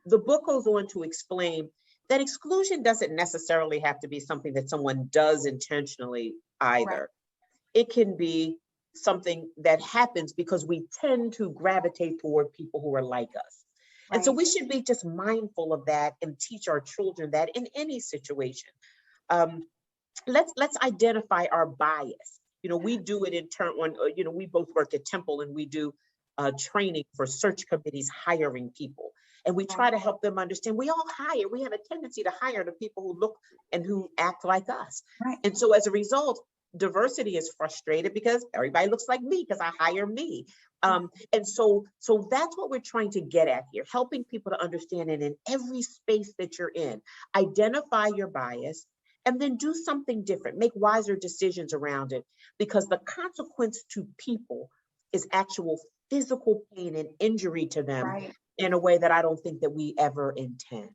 The book goes on to explain that exclusion doesn't necessarily have to be something that someone does intentionally either. Right. It can be something that happens because we tend to gravitate toward people who are like us. Right. And so we should be just mindful of that and teach our children that in any situation. Let's identify our bias. We do it in turn on, we both work at Temple, and we do training for search committees hiring people. And we try to help them understand we have a tendency to hire the people who look and who act like us. Right. And so as a result, diversity is frustrated because everybody looks like me because I hire me. And so that's what we're trying to get at here, helping people to understand it in every space that you're in. Identify your bias and then do something different, make wiser decisions around it, because the consequence to people is actual physical pain and injury to them. Right. In a way that I don't think that we ever intend.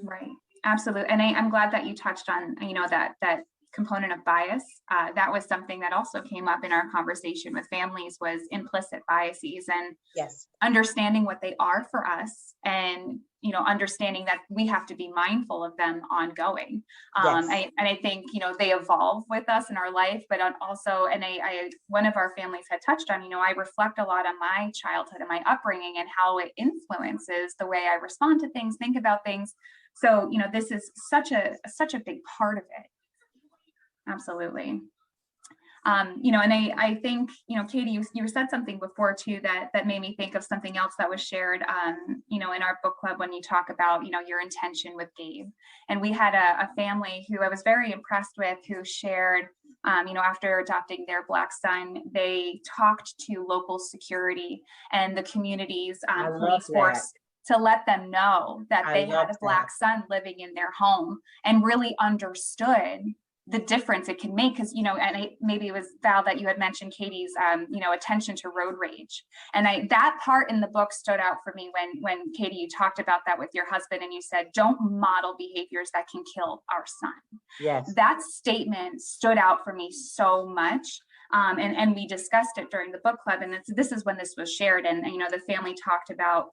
Right, absolutely. And I'm glad that you touched on, that component of bias. That was something that also came up in our conversation with families, was implicit biases, and yes, understanding what they are for us, and understanding that we have to be mindful of them ongoing. Yes. I think they evolve with us in our life, but also, and one of our families had touched on, I reflect a lot on my childhood and my upbringing and how it influences the way I respond to things, think about things. So this is such a big part of it. Absolutely. And I think, Katie, you said something before too, that made me think of something else that was shared, in our book club, when you talk about, your intention with Gabe. And we had a family who I was very impressed with, who shared, after adopting their Black son, they talked to local security and the community's police force to let them know that they had a Black son living in their home, and really understood the difference it can make. Because and maybe it was Val that you had mentioned Katie's attention to road rage, and that part in the book stood out for me when Katie, you talked about that with your husband, and you said, don't model behaviors that can kill our son. Yes, that statement stood out for me so much. And we discussed it during the book club, and this is when this was shared, and the family talked about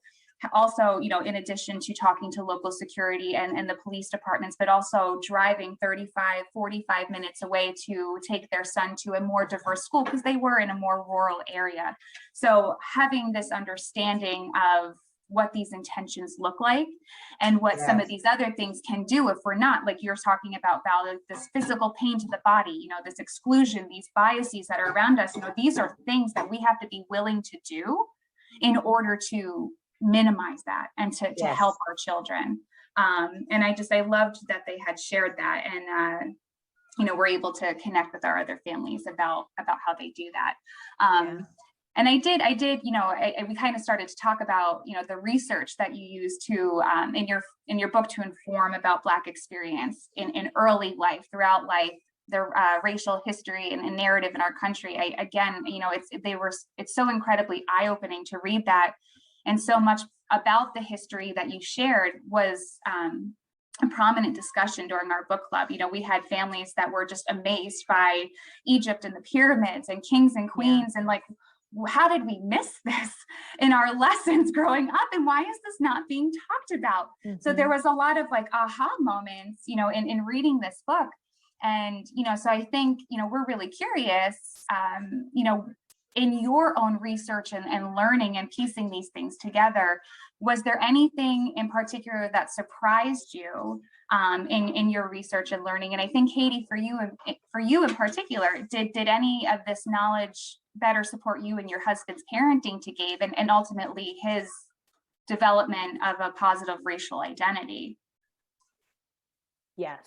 also, in addition to talking to local security and the police departments, but also driving 35, 45 minutes away to take their son to a more diverse school, because they were in a more rural area. So having this understanding of what these intentions look like, and what some of these other things can do if we're not, like you're talking about, Val, this physical pain to the body, this exclusion, these biases that are around us, these are things that we have to be willing to do in order to minimize that and to help our children. And I loved that they had shared that, and we're able to connect with our other families about how they do that. And I did, we kind of started to talk about, the research that you use to, in your book, to inform about Black experience in early life, throughout life, the racial history and narrative in our country. It's so incredibly eye-opening to read that. And so much about the history that you shared was a prominent discussion during our book club. We had families that were just amazed by Egypt and the pyramids and kings and queens, and like, how did we miss this in our lessons growing up, and why is this not being talked about? Mm-hmm. So there was a lot of like aha moments, in reading this book. And, so I think, we're really curious, in your own research and learning and piecing these things together, was there anything in particular that surprised you in your research and learning? And I think, Katie, for you in particular, did any of this knowledge better support you in your husband's parenting to Gabe, and ultimately his development of a positive racial identity? Yes.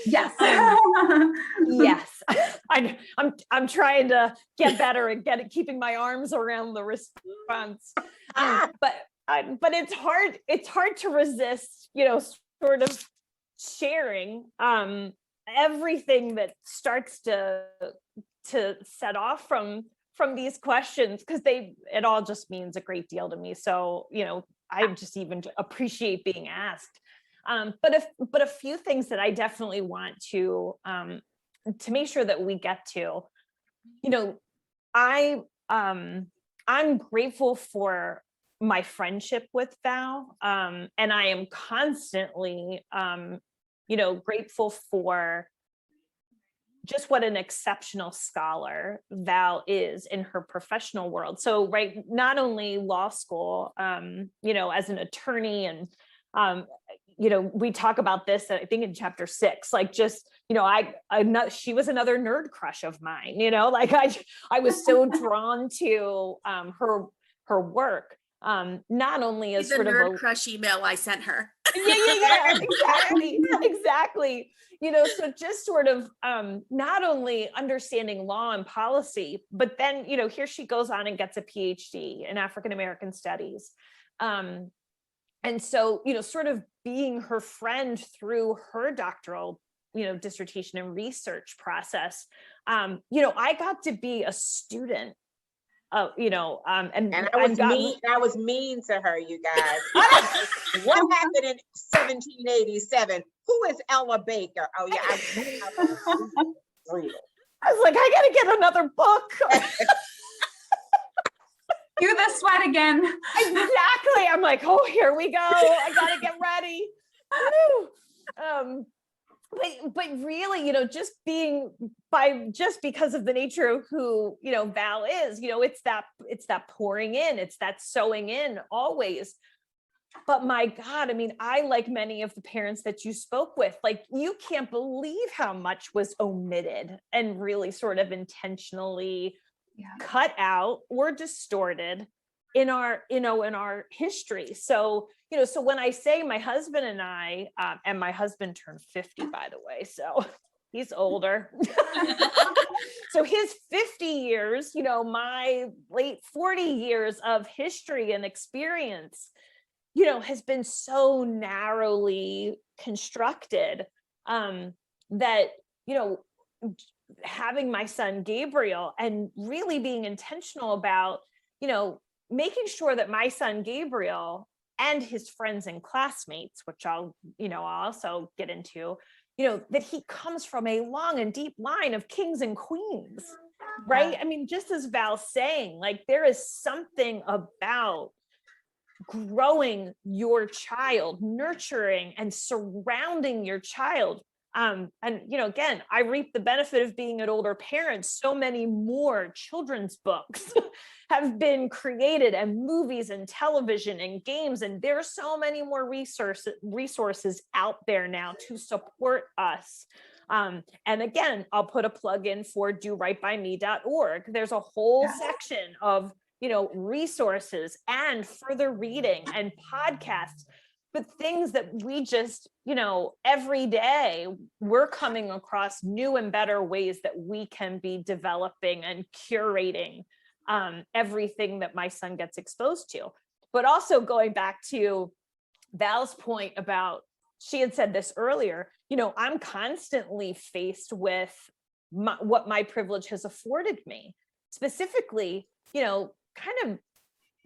Yes. Yes. I'm trying to get better at keeping my arms around the response. But it's hard to resist, sort of sharing everything that starts to set off from these questions, because it all just means a great deal to me. So, I just even appreciate being asked. But a few things that I definitely want to make sure that we get to, I'm grateful for my friendship with Val, and I am constantly, grateful for just what an exceptional scholar Val is in her professional world. So, right, not only law school, as an attorney, and we talk about this, I think in chapter 6, like, just, she was another nerd crush of mine, like I was so drawn to her work, not only as the sort nerd of crush email I sent her. yeah, exactly. So just sort of not only understanding law and policy, but then, here she goes on and gets a PhD in African American studies. And so, sort of being her friend through her doctoral, dissertation and research process, I got to be a student. And I was mean to her, you guys. What happened in 1787? Who is Ella Baker? Oh yeah, I was like, I gotta get another book. Do the sweat again. Exactly. I'm like, oh, here we go. I gotta get ready. But really, just because of the nature of who, Val is, it's that pouring in, it's that sewing in always. But my God, I mean, I, like many of the parents that you spoke with, like, you can't believe how much was omitted and really sort of intentionally cut out or distorted in our history. So, so when I say my husband and I, and my husband turned 50, by the way, so he's older. So his 50 years, my late 40 years of history and experience, has been so narrowly constructed, that, having my son Gabriel and really being intentional about, making sure that my son Gabriel and his friends and classmates, which I'll also get into, that he comes from a long and deep line of kings and queens, right? I mean, just as Val's saying, like, there is something about growing your child, nurturing and surrounding your child. And, again, I reap the benefit of being an older parent. So many more children's books have been created, and movies and television and games. And there are so many more resources out there now to support us. And again, I'll put a plug in for dorightbyme.org. There's a whole section of, resources and further reading and podcasts, but things that we just, every day we're coming across new and better ways that we can be developing and curating everything that my son gets exposed to. But also going back to Val's point about, she had said this earlier, I'm constantly faced with what my privilege has afforded me, specifically, kind of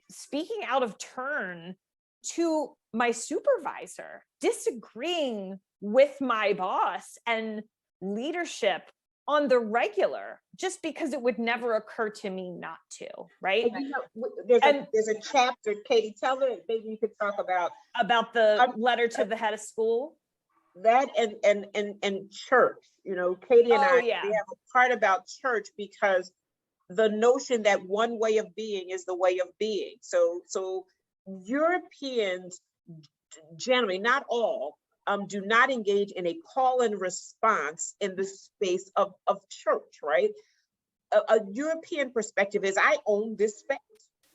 speaking out of turn to my supervisor, disagreeing with my boss and leadership on the regular, just because it would never occur to me not to, right? There's a chapter, Katie, tell her, maybe you could talk about the letter to the head of school. That and church, Katie and we have a part about church, because the notion that one way of being is the way of being. So Europeans, generally, not all, do not engage in a call and response in the space of church, right? A European perspective is, I own this space.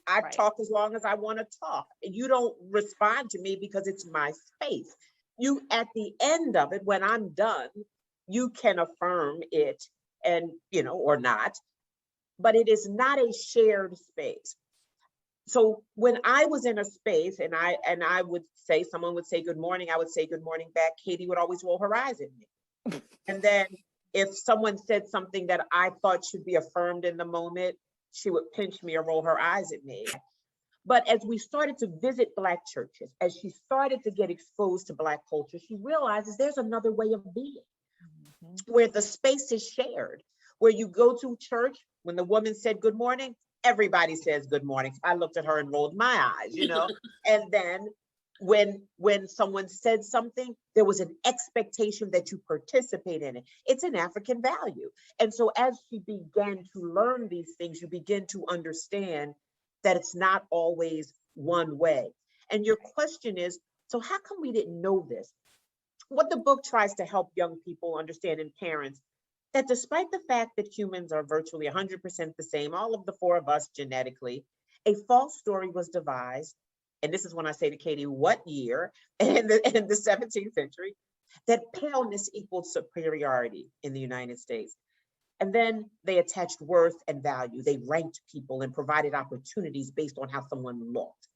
I talk as long as I want to talk. And you don't respond to me because it's my space. you, at the end of it, when I'm done, you can affirm it and, or not, but it is not a shared space. So when I was in a space and I would say, someone would say good morning, I would say good morning back, Katie would always roll her eyes at me. And then if someone said something that I thought should be affirmed in the moment, she would pinch me or roll her eyes at me. But as we started to visit Black churches, as she started to get exposed to Black culture, she realizes there's another way of being, where the space is shared, where you go to church, when the woman said good morning, everybody says good morning. I looked at her and rolled my eyes, and then when someone said something, there was an expectation that you participate in it. It's an African value. And so as she began to learn these things, you begin to understand that it's not always one way. And your question is, so how come we didn't know this? What the book tries to help young people understand, and parents, that despite the fact that humans are virtually 100% the same, all of the four of us genetically, a false story was devised. And this is when I say to Katie, what year? In the 17th century, that paleness equaled superiority in the United States. And then they attached worth and value. They ranked people and provided opportunities based on how someone looked,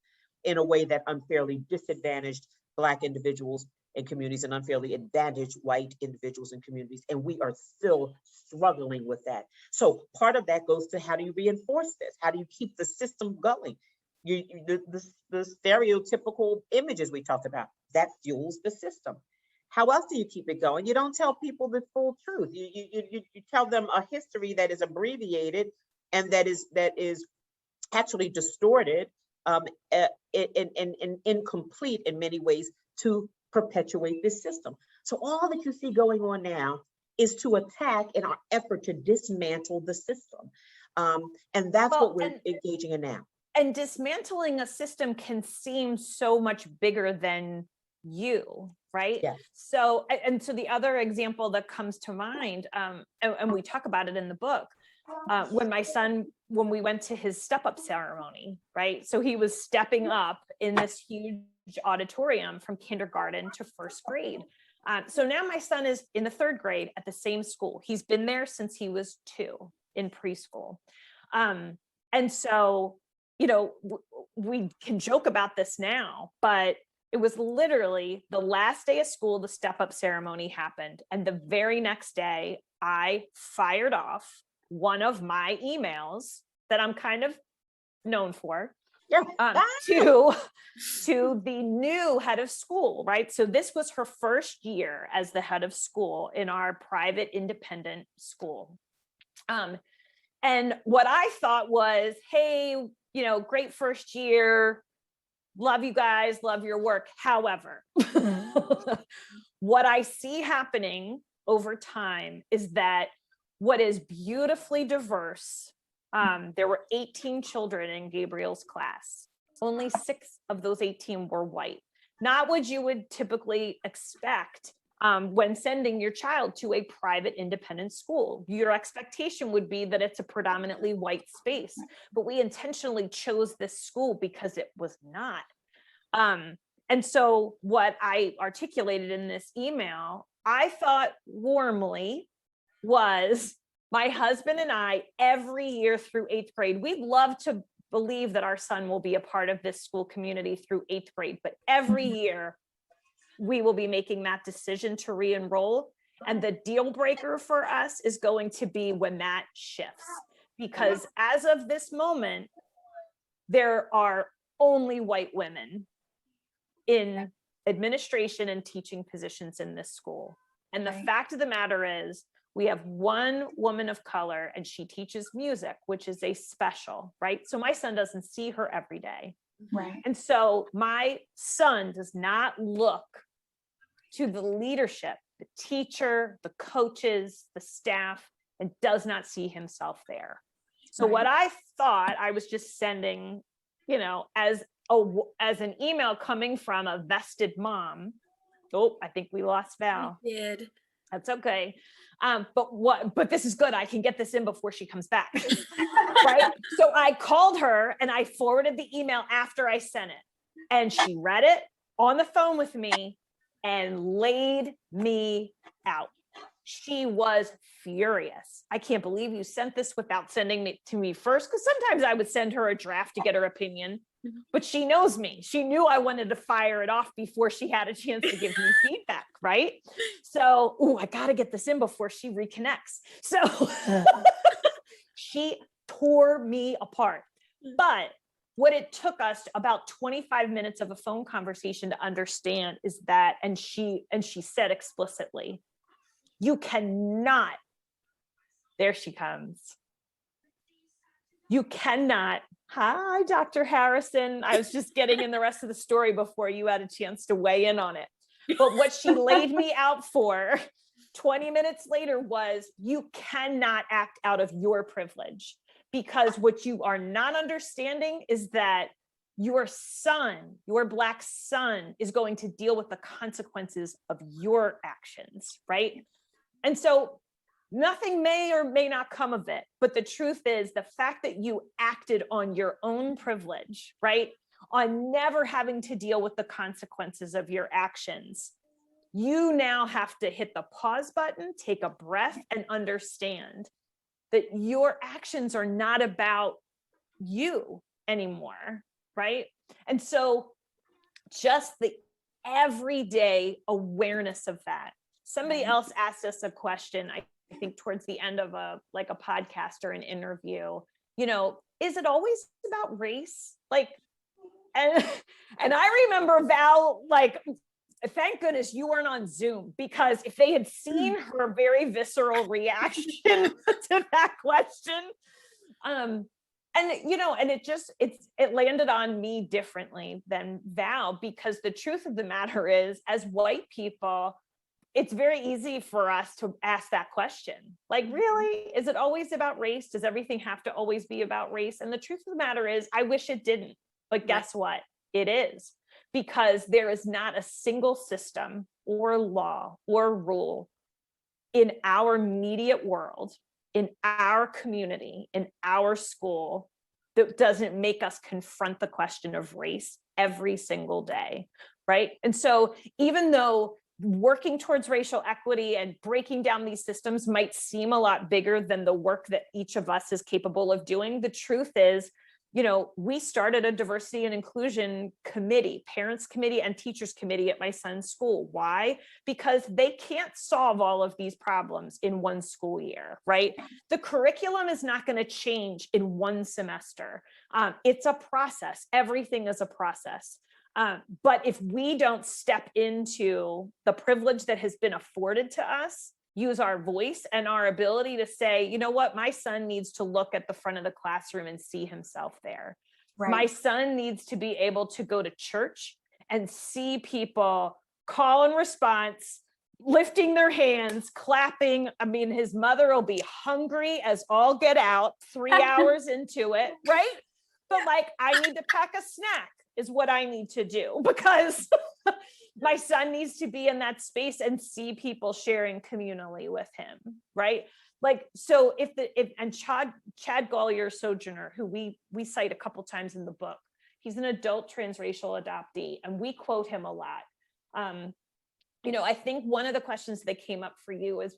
in a way that unfairly disadvantaged Black individuals and communities and unfairly advantaged white individuals and communities. And we are still struggling with that. So part of that goes to, how do you reinforce this? How do you keep the system going? The stereotypical images we talked about, that fuels the system. How else do you keep it going? You don't tell people the full truth. You tell them a history that is abbreviated and that is actually distorted and incomplete in many ways to perpetuate this system. So all that you see going on now is to attack in our effort to dismantle the system. And that's what we're engaging in now. And dismantling a system can seem so much bigger than you, right? Yes. So the other example that comes to mind, and we talk about it in the book, when we went to his step-up ceremony, right? So he was stepping up in this huge auditorium from kindergarten to first grade. So now my son is in the third grade at the same school. He's been there since he was 2 in preschool. And so, we can joke about this now, but it was literally the last day of school, the step-up ceremony happened. And the very next day, I fired off one of my emails that I'm kind of known for to the new head of school, right? So this was her first year as the head of school in our private independent school. And what I thought was, hey, great first year. Love you guys, love your work. However, what I see happening over time is that what is beautifully diverse, there were 18 children in Gabriel's class. Only 6 of those 18 were white. Not what you would typically expect when sending your child to a private independent school. Your expectation would be that it's a predominantly white space, but we intentionally chose this school because it was not. And so what I articulated in this email, I thought warmly, was my husband and I, every year through 8th grade, we'd love to believe that our son will be a part of this school community through 8th grade, but every year we will be making that decision to re-enroll. And the deal breaker for us is going to be when that shifts, because as of this moment, there are only white women in administration and teaching positions in this school. And the fact of the matter is, we have one woman of color and she teaches music, which is a special, right? So my son doesn't see her every day. Right. And so my son does not look to the leadership, the teacher, the coaches, the staff, and does not see himself there. So what I thought I was just sending, as an email coming from a vested mom. Oh, I think we lost Val. We did. That's okay. But this is good. I can get this in before she comes back. Right. So I called her and I forwarded the email after I sent it. And she read it on the phone with me and laid me out. She was furious. I can't believe you sent this without sending it to me first, because sometimes I would send her a draft to get her opinion, but she knows me. She knew I wanted to fire it off before she had a chance to give me feedback, right? So, I got to get this in before she reconnects. So she tore me apart. But what it took us about 25 minutes of a phone conversation to understand is that, and she said explicitly, you cannot, there she comes. You cannot, hi, Dr. Harrison. I was just getting in the rest of the story before you had a chance to weigh in on it. But what she laid me out for 20 minutes later was, you cannot act out of your privilege, because what you are not understanding is that your son, your Black son, is going to deal with the consequences of your actions, right? And so nothing may or may not come of it, but the truth is the fact that you acted on your own privilege, right? On never having to deal with the consequences of your actions, you now have to hit the pause button, take a breath, and understand that your actions are not about you anymore, right? And so just the everyday awareness of that. Somebody else asked us a question, I think towards the end of a podcast or an interview, is it always about race? And I remember Val, thank goodness you weren't on Zoom, because if they had seen her very visceral reaction to that question, and it landed on me differently than Val, because the truth of the matter is, as white people, it's very easy for us to ask that question. Really, is it always about race? Does everything have to always be about race? And the truth of the matter is, I wish it didn't, but guess what? It is, because there is not a single system or law or rule in our immediate world, in our community, in our school, that doesn't make us confront the question of race every single day, right? And so even though working towards racial equity and breaking down these systems might seem a lot bigger than the work that each of us is capable of doing, the truth is, we started a diversity and inclusion committee, parents committee and teachers committee at my son's school. Why? Because they can't solve all of these problems in one school year, right? The curriculum is not going to change in one semester. It's a process. Everything is a process. But if we don't step into the privilege that has been afforded to us, use our voice and our ability to say, you know what, my son needs to look at the front of the classroom and see himself there. Right. My son needs to be able to go to church and see people call and response, lifting their hands, clapping. I mean, his mother will be hungry as all get out 3 hours into it, right? But I need to pack a snack is what I need to do, because my son needs to be in that space and see people sharing communally with him, right? So and Chad Gollier Sojourner, who we cite a couple times in the book, he's an adult transracial adoptee, and we quote him a lot. I think one of the questions that came up for you is,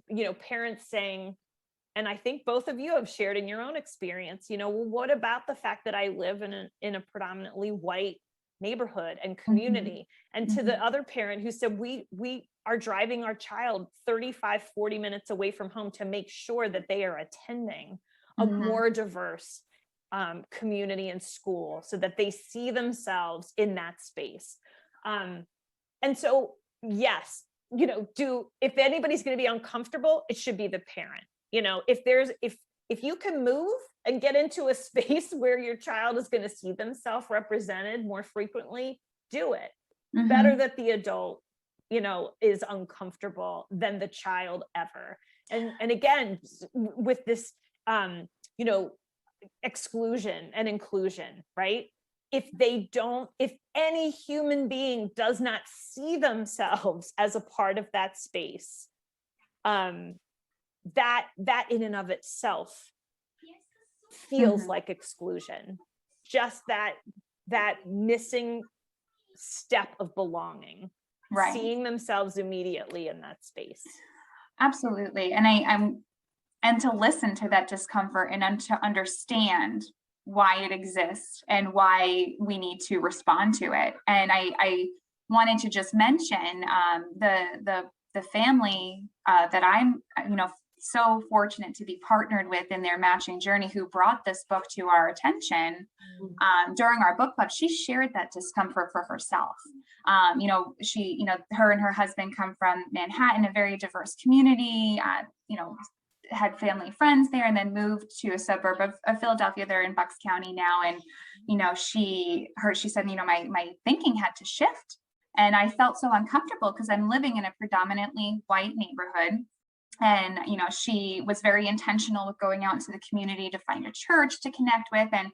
parents saying, and I think both of you have shared in your own experience, well, what about the fact that I live in a predominantly white neighborhood and community? And to the other parent who said, we are driving our child 35, 40 minutes away from home to make sure that they are attending a more diverse community and school, so that they see themselves in that space. And so, yes, if anybody's going to be uncomfortable, it should be the parent. If you can move and get into a space where your child is going to see themselves represented more frequently, do it. Better that the adult, is uncomfortable than the child ever. And again, with this, exclusion and inclusion, right? If any human being does not see themselves as a part of that space, that in and of itself feels like exclusion. Just that missing step of belonging. Right. seeing themselves immediately in that space. Absolutely. And to listen to that discomfort and to understand why it exists and why we need to respond to it. And I wanted to just mention the family that I'm, so fortunate to be partnered with in their matching journey, who brought this book to our attention during our book club. She shared that discomfort for herself. Her and her husband come from Manhattan, a very diverse community, had family friends there, and then moved to a suburb of Philadelphia. They're in Bucks County now. And, she said, my thinking had to shift. And I felt so uncomfortable because I'm living in a predominantly white neighborhood. And, she was very intentional with going out into the community to find a church to connect with. And,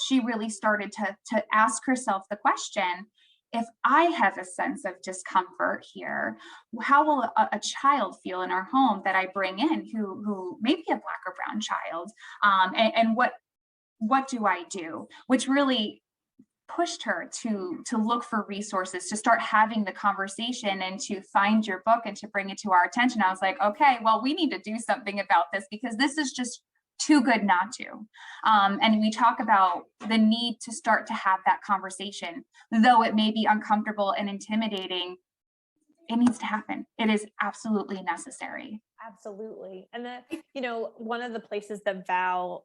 she really started to ask herself the question, if I have a sense of discomfort here, how will a child feel in our home that I bring in who may be a Black or brown child? And what do I do? Which really pushed her to look for resources, to start having the conversation, and to find your book and to bring it to our attention. I was like, okay, well, we need to do something about this, because this is just too good not to. And we talk about the need to start to have that conversation, though it may be uncomfortable and intimidating. It needs to happen. It is absolutely necessary. Absolutely. And one of the places that Val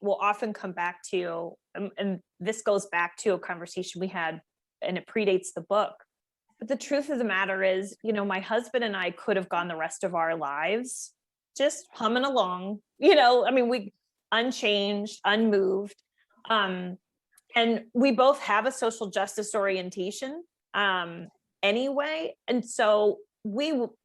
will often come back to, and this goes back to a conversation we had, and it predates the book, but the truth of the matter is, my husband and I could have gone the rest of our lives just humming along, we unchanged, unmoved. And we both have a social justice orientation anyway. And so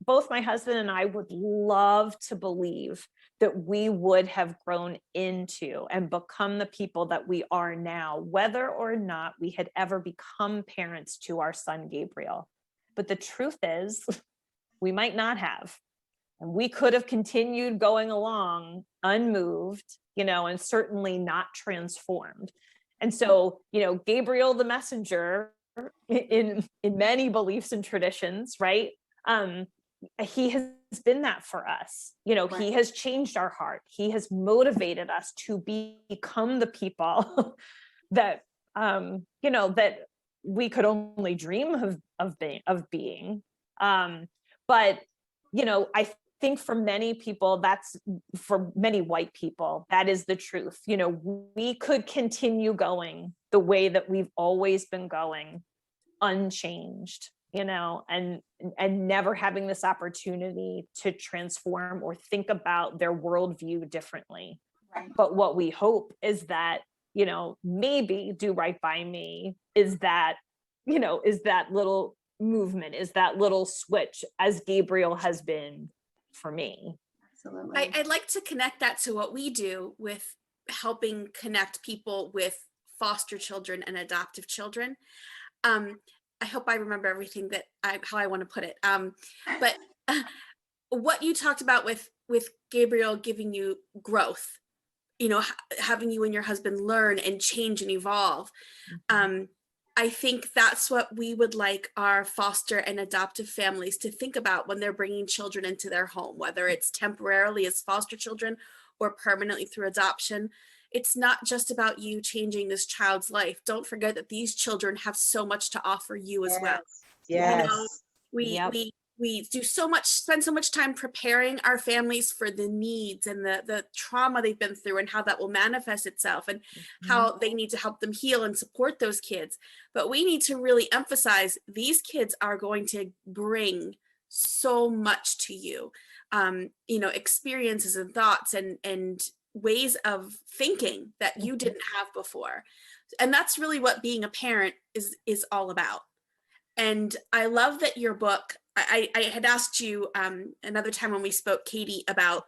both my husband and I would love to believe that we would have grown into and become the people that we are now, whether or not we had ever become parents to our son, Gabriel. But the truth is, we might not have. And we could have continued going along unmoved, and certainly not transformed. And so, Gabriel the messenger, in many beliefs and traditions, right? He has been that for us. Right. He has changed our heart. He has motivated us to become the people that, that we could only dream of being. But, I think for many people, for many white people, that is the truth. We could continue going the way that we've always been going, unchanged, and never having this opportunity to transform or think about their worldview differently. Right. But what we hope is that, maybe Do Right by Me is that little movement, is that little switch, as Gabriel has been for me. Absolutely. I'd like to connect that to what we do with helping connect people with foster children and adoptive children. I hope I remember everything how I want to put it. But what you talked about with Gabriel giving you growth, having you and your husband learn and change and evolve. I think that's what we would like our foster and adoptive families to think about when they're bringing children into their home, whether it's temporarily as foster children or permanently through adoption. It's not just about you changing this child's life. Don't forget that these children have so much to offer you as well. Yes. We spend so much time preparing our families for the needs and the trauma they've been through and how that will manifest itself, and how they need to help them heal and support those kids. But we need to really emphasize these kids are going to bring so much to you, experiences and thoughts and ways of thinking that you didn't have before. And that's really what being a parent is all about. And I love that your book, I had asked you another time when we spoke, Katie, about,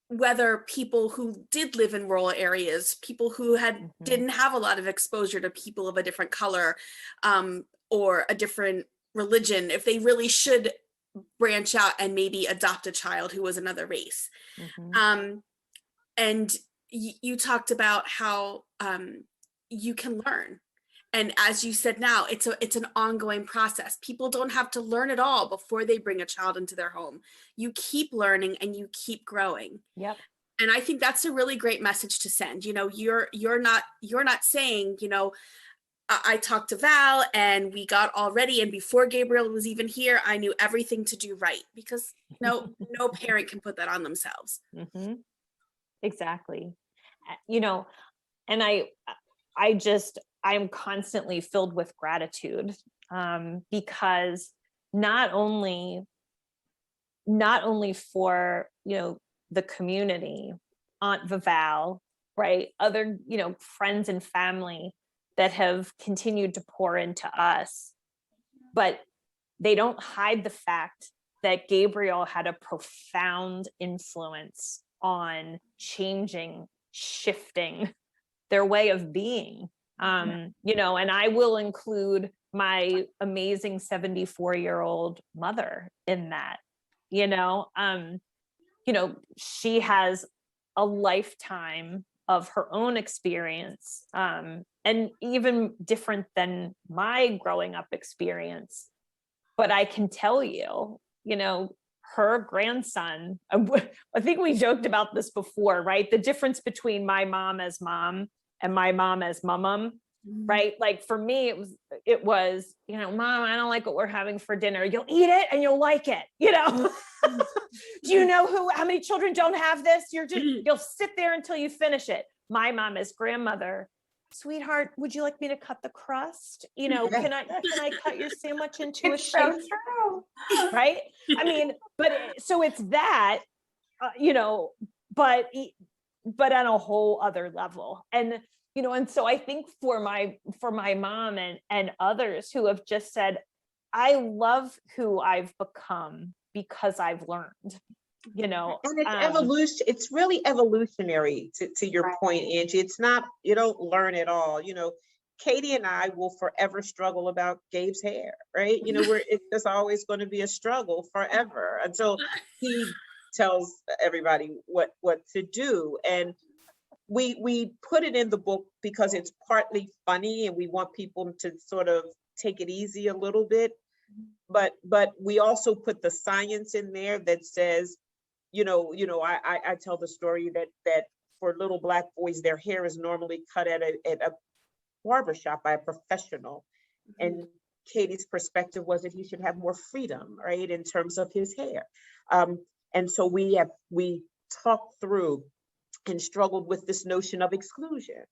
whether people who did live in rural areas, people who didn't have a lot of exposure to people of a different color or a different religion, if they really should branch out and maybe adopt a child who was another race. And you talked about how you can learn And as you said, now it's an ongoing process. People don't have to learn it all before they bring a child into their home. You keep learning and you keep growing. Yep. And I think that's a really great message to send. You know, you're not saying, you know, I talked to Val and we got all ready, and before Gabriel was even here, I knew everything to do right, because no parent can put that on themselves. Mm-hmm. Exactly. You know, and I'm constantly filled with gratitude, because not only for, you know, the community, Aunt Val, right, other, you know, friends and family that have continued to pour into us, but they don't hide the fact that Gabriel had a profound influence on shifting their way of being. You know, and I will include my amazing 74-year-old mother in that. You know, she has a lifetime of her own experience, and even different than my growing up experience. But I can tell you, you know, her grandson, I think we joked about this before, right? The difference between my mom as mom and my mom as mum, right? Like for me, it was, you know, Mom, I don't like what we're having for dinner. You'll eat it and you'll like it, you know? Do you know how many children don't have this? You'll sit there until you finish it. My mom as grandmother, sweetheart, would you like me to cut the crust? You know, can I cut your sandwich into a shape? So true. Right? I mean, but so it's that, you know, but on a whole other level. And, you know, and so I think for my mom and others who have just said, I love who I've become because I've learned, you know. And it's evolution. It's really evolutionary to your point, Angie. It's not, you don't learn it all. You know, Katie and I will forever struggle about Gabe's hair, right? You know, it's just always going to be a struggle forever until he tells everybody what to do. And we put it in the book because it's partly funny and we want people to sort of take it easy a little bit. But we also put the science in there that says, I tell the story that for little Black boys, their hair is normally cut at a barbershop by a professional. And Katie's perspective was that he should have more freedom, right, in terms of his hair. And so we talked through and struggled with this notion of exclusion.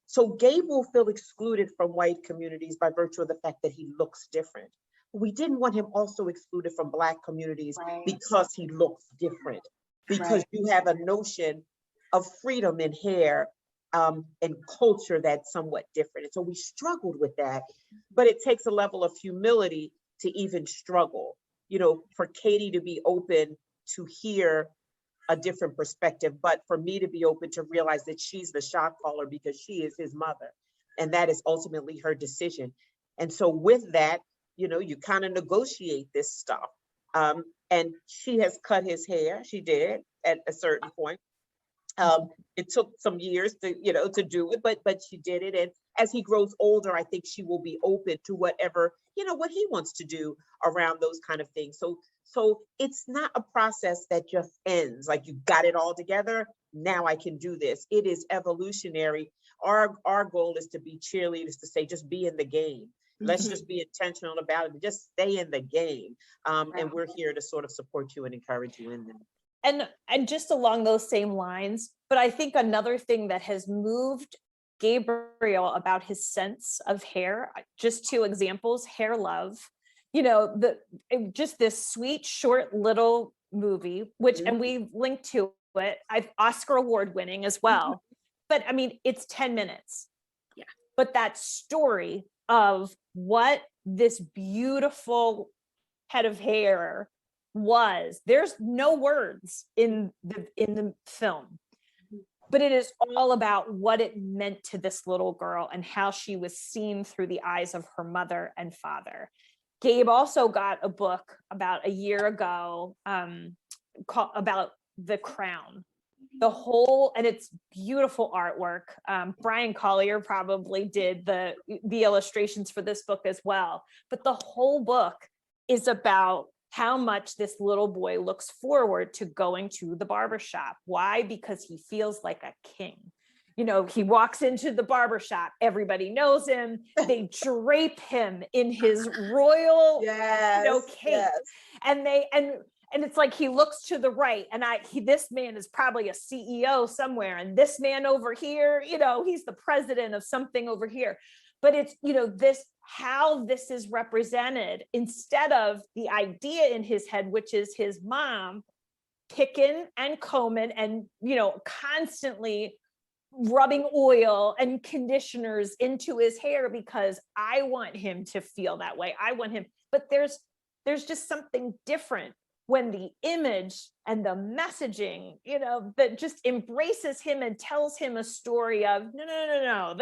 So Gabe will feel excluded from white communities by virtue of the fact that he looks different. We didn't want him also excluded from Black communities because he looks different, because you have a notion of freedom in hair and culture that's somewhat different. And so we struggled with that, but it takes a level of humility to even struggle, you know, for Katie to be open to hear a different perspective, but for me to be open to realize that she's the shot caller because she is his mother. And that is ultimately her decision. And so with that, you know, you kind of negotiate this stuff. And she has cut his hair. She did at a certain point. It took some years to do it, but she did it. And as he grows older, I think she will be open to whatever, what he wants to do around those kind of things. So it's not a process that just ends, like you got it all together, now I can do this. It is evolutionary. Our goal is to be cheerleaders, to say, just be in the game. Let's just be intentional about it. Just stay in the game. And we're here to sort of support you and encourage you in that. And just along those same lines, but I think another thing that has moved Gabriel about his sense of hair, just 2 examples, Hair Love, just this sweet, short little movie, which, and we linked to it, Oscar award winning as well. But I mean, it's 10 minutes. Yeah. But that story of what this beautiful head of hair was, there's no words in the film, but it is all about what it meant to this little girl and how she was seen through the eyes of her mother and father. Gabe also got a book about a year ago about The Crown, the whole, and it's beautiful artwork. Brian Collier probably did the illustrations for this book as well, but the whole book is about how much this little boy looks forward to going to the barbershop. Why? Because he feels like a king. You know, he walks into the barbershop, everybody knows him, they drape him in his royal, cape. Yes. And it's like he looks to the right, and this man is probably a CEO somewhere, and this man over here, you know, he's the president of something over here. But it's, you know, how this is represented, instead of the idea in his head, which is his mom picking and combing and, you know, constantly rubbing oil and conditioners into his hair because I want him to feel that way. I want him, but there's just something different when the image and the messaging, you know, that just embraces him and tells him a story of, no,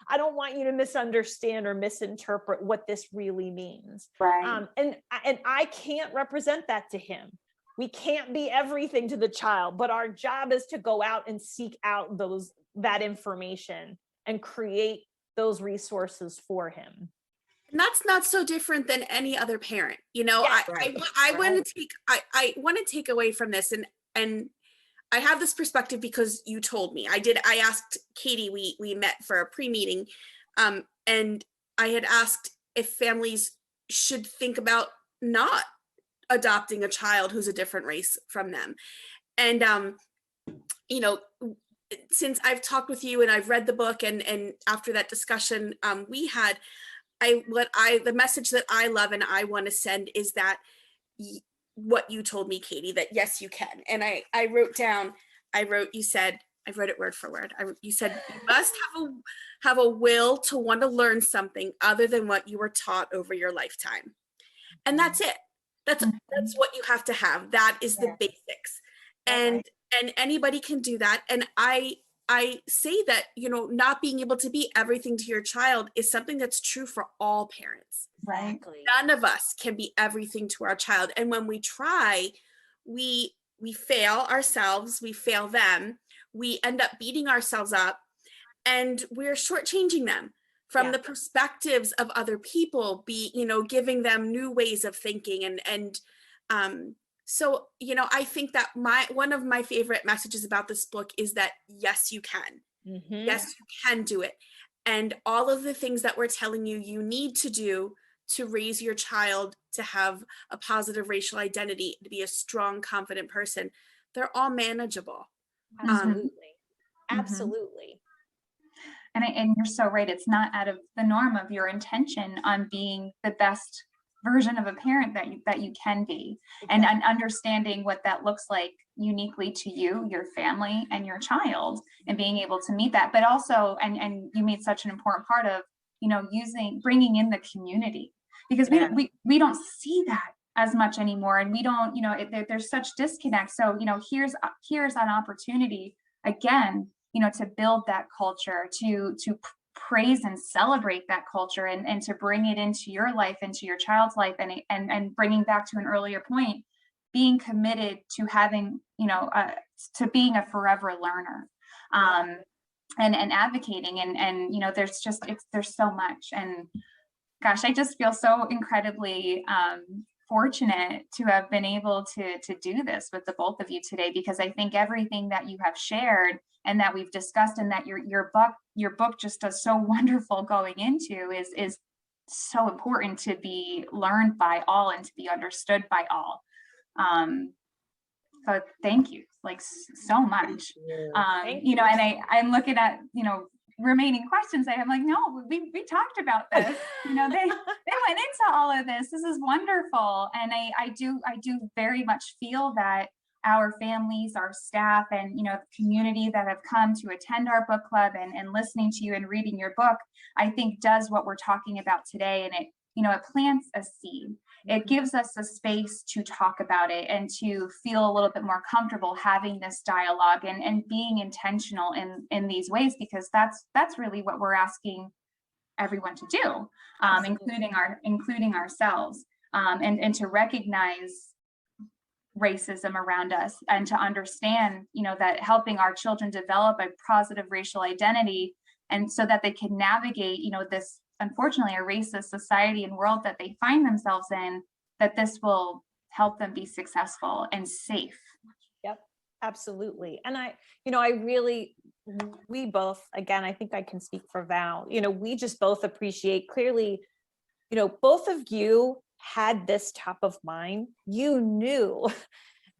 I don't want you to misunderstand or misinterpret what this really means. Right. And I can't represent that to him. We can't be everything to the child, but our job is to go out and seek out that information and create those resources for him. And that's not so different than any other parent, you know. Yes, I want to take away from this, and I have this perspective because you told me. I asked Katie, we met for a pre-meeting, and I had asked if families should think about not adopting a child who's a different race from them. And you know, since I've talked with you and I've read the book, and after that discussion we had, the message that I love and I want to send is that what you told me, Katie, that yes, you can. And I wrote, you said, I wrote it word for word. You said, you must have a will to want to learn something other than what you were taught over your lifetime. And that's it. That's what you have to have. That is the basics. And anybody can do that. And I say that, you know, not being able to be everything to your child is something that's true for all parents. Right. None of us can be everything to our child. And when we try, we fail ourselves, we fail them, we end up beating ourselves up, and we're shortchanging them from the perspectives of other people, giving them new ways of thinking. So, you know, I think that one of my favorite messages about this book is that, yes, you can. Mm-hmm. Yes, you can do it. And all of the things that we're telling you, you need to do to raise your child to have a positive racial identity, to be a strong, confident person, they're all manageable. Absolutely. Absolutely. And you're so right. It's not out of the norm of your intention on being the best version of a parent that you can be, and understanding what that looks like uniquely to you, your family, and your child, and being able to meet that. But also, and you made such an important part of, you know, bringing in the community, because we don't see that as much anymore, and we don't, you know, there's such disconnect. So, you know, here's an opportunity again, you know, to build that culture, to praise and celebrate that culture, and to bring it into your life, into your child's life, and bringing back to an earlier point, being committed to having, you know, to being a forever learner, and advocating, and you know, there's so much. And gosh, I just feel so incredibly fortunate to have been able to do this with the both of you today, because I think everything that you have shared and that we've discussed, and that your book just does so wonderful going into, is so important to be learned by all and to be understood by all. So thank you, like, so much. You know, and I'm looking at, you know, remaining questions. I'm like, no, we talked about this. You know, they went into all of this. This is wonderful. And I do very much feel that our families, our staff, and, you know, the community that have come to attend our book club and listening to you and reading your book, I think does what we're talking about today. And it, you know, it plants a seed. It gives us a space to talk about it and to feel a little bit more comfortable having this dialogue and being intentional in these ways, because that's really what we're asking everyone to do, including ourselves, and to recognize racism around us, and to understand, that helping our children develop a positive racial identity, and so that they can navigate, this, unfortunately, a racist society and world that they find themselves in, that this will help them be successful and safe. Yep, absolutely. And we both, again, I think I can speak for Val, we just both appreciate clearly, both of you had this top of mind. You knew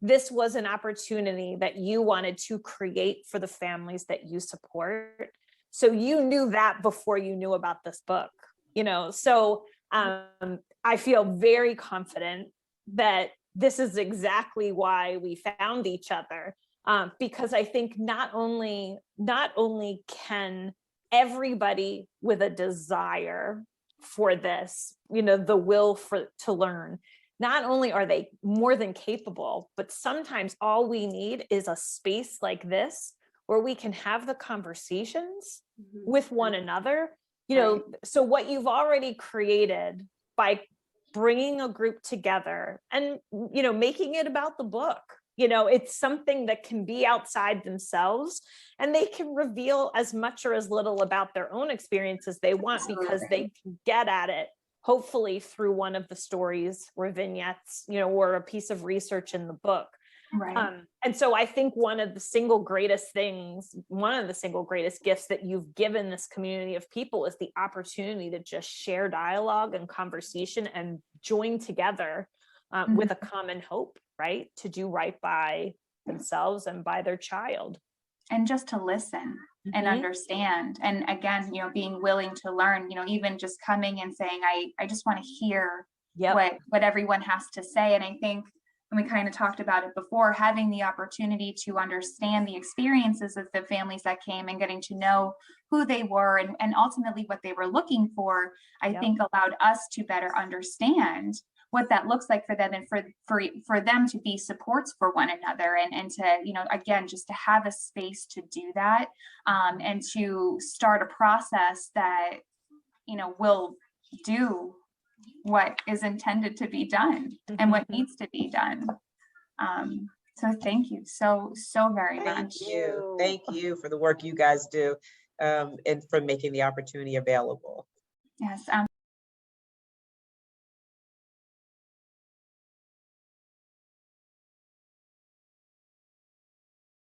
this was an opportunity that you wanted to create for the families that you support. So you knew that before you knew about this book, so I feel very confident that this is exactly why we found each other, because I think not only can everybody with a desire for this, the will to learn, not only are they more than capable, but sometimes all we need is a space like this where we can have the conversations with one another, Right. So what you've already created by bringing a group together and, making it about the book, it's something that can be outside themselves, and they can reveal as much or as little about their own experience as they want, because they can get at it, hopefully through one of the stories or vignettes, or a piece of research in the book. Right. And so I think one of the single greatest gifts that you've given this community of people is the opportunity to just share dialogue and conversation and join together with a common hope, right? To do right by themselves and by their child. And just to listen and understand. And again, being willing to learn, even just coming and saying, I just want to hear what everyone has to say. And I think, and we kind of talked about it before, having the opportunity to understand the experiences of the families that came and getting to know who they were and ultimately what they were looking for, I think allowed us to better understand what that looks like for them, and for them to be supports for one another, and to, again, just to have a space to do that, and to start a process that, will do what is intended to be done and what needs to be done. So thank you so very much. Thank you for the work you guys do, and for making the opportunity available. Yes.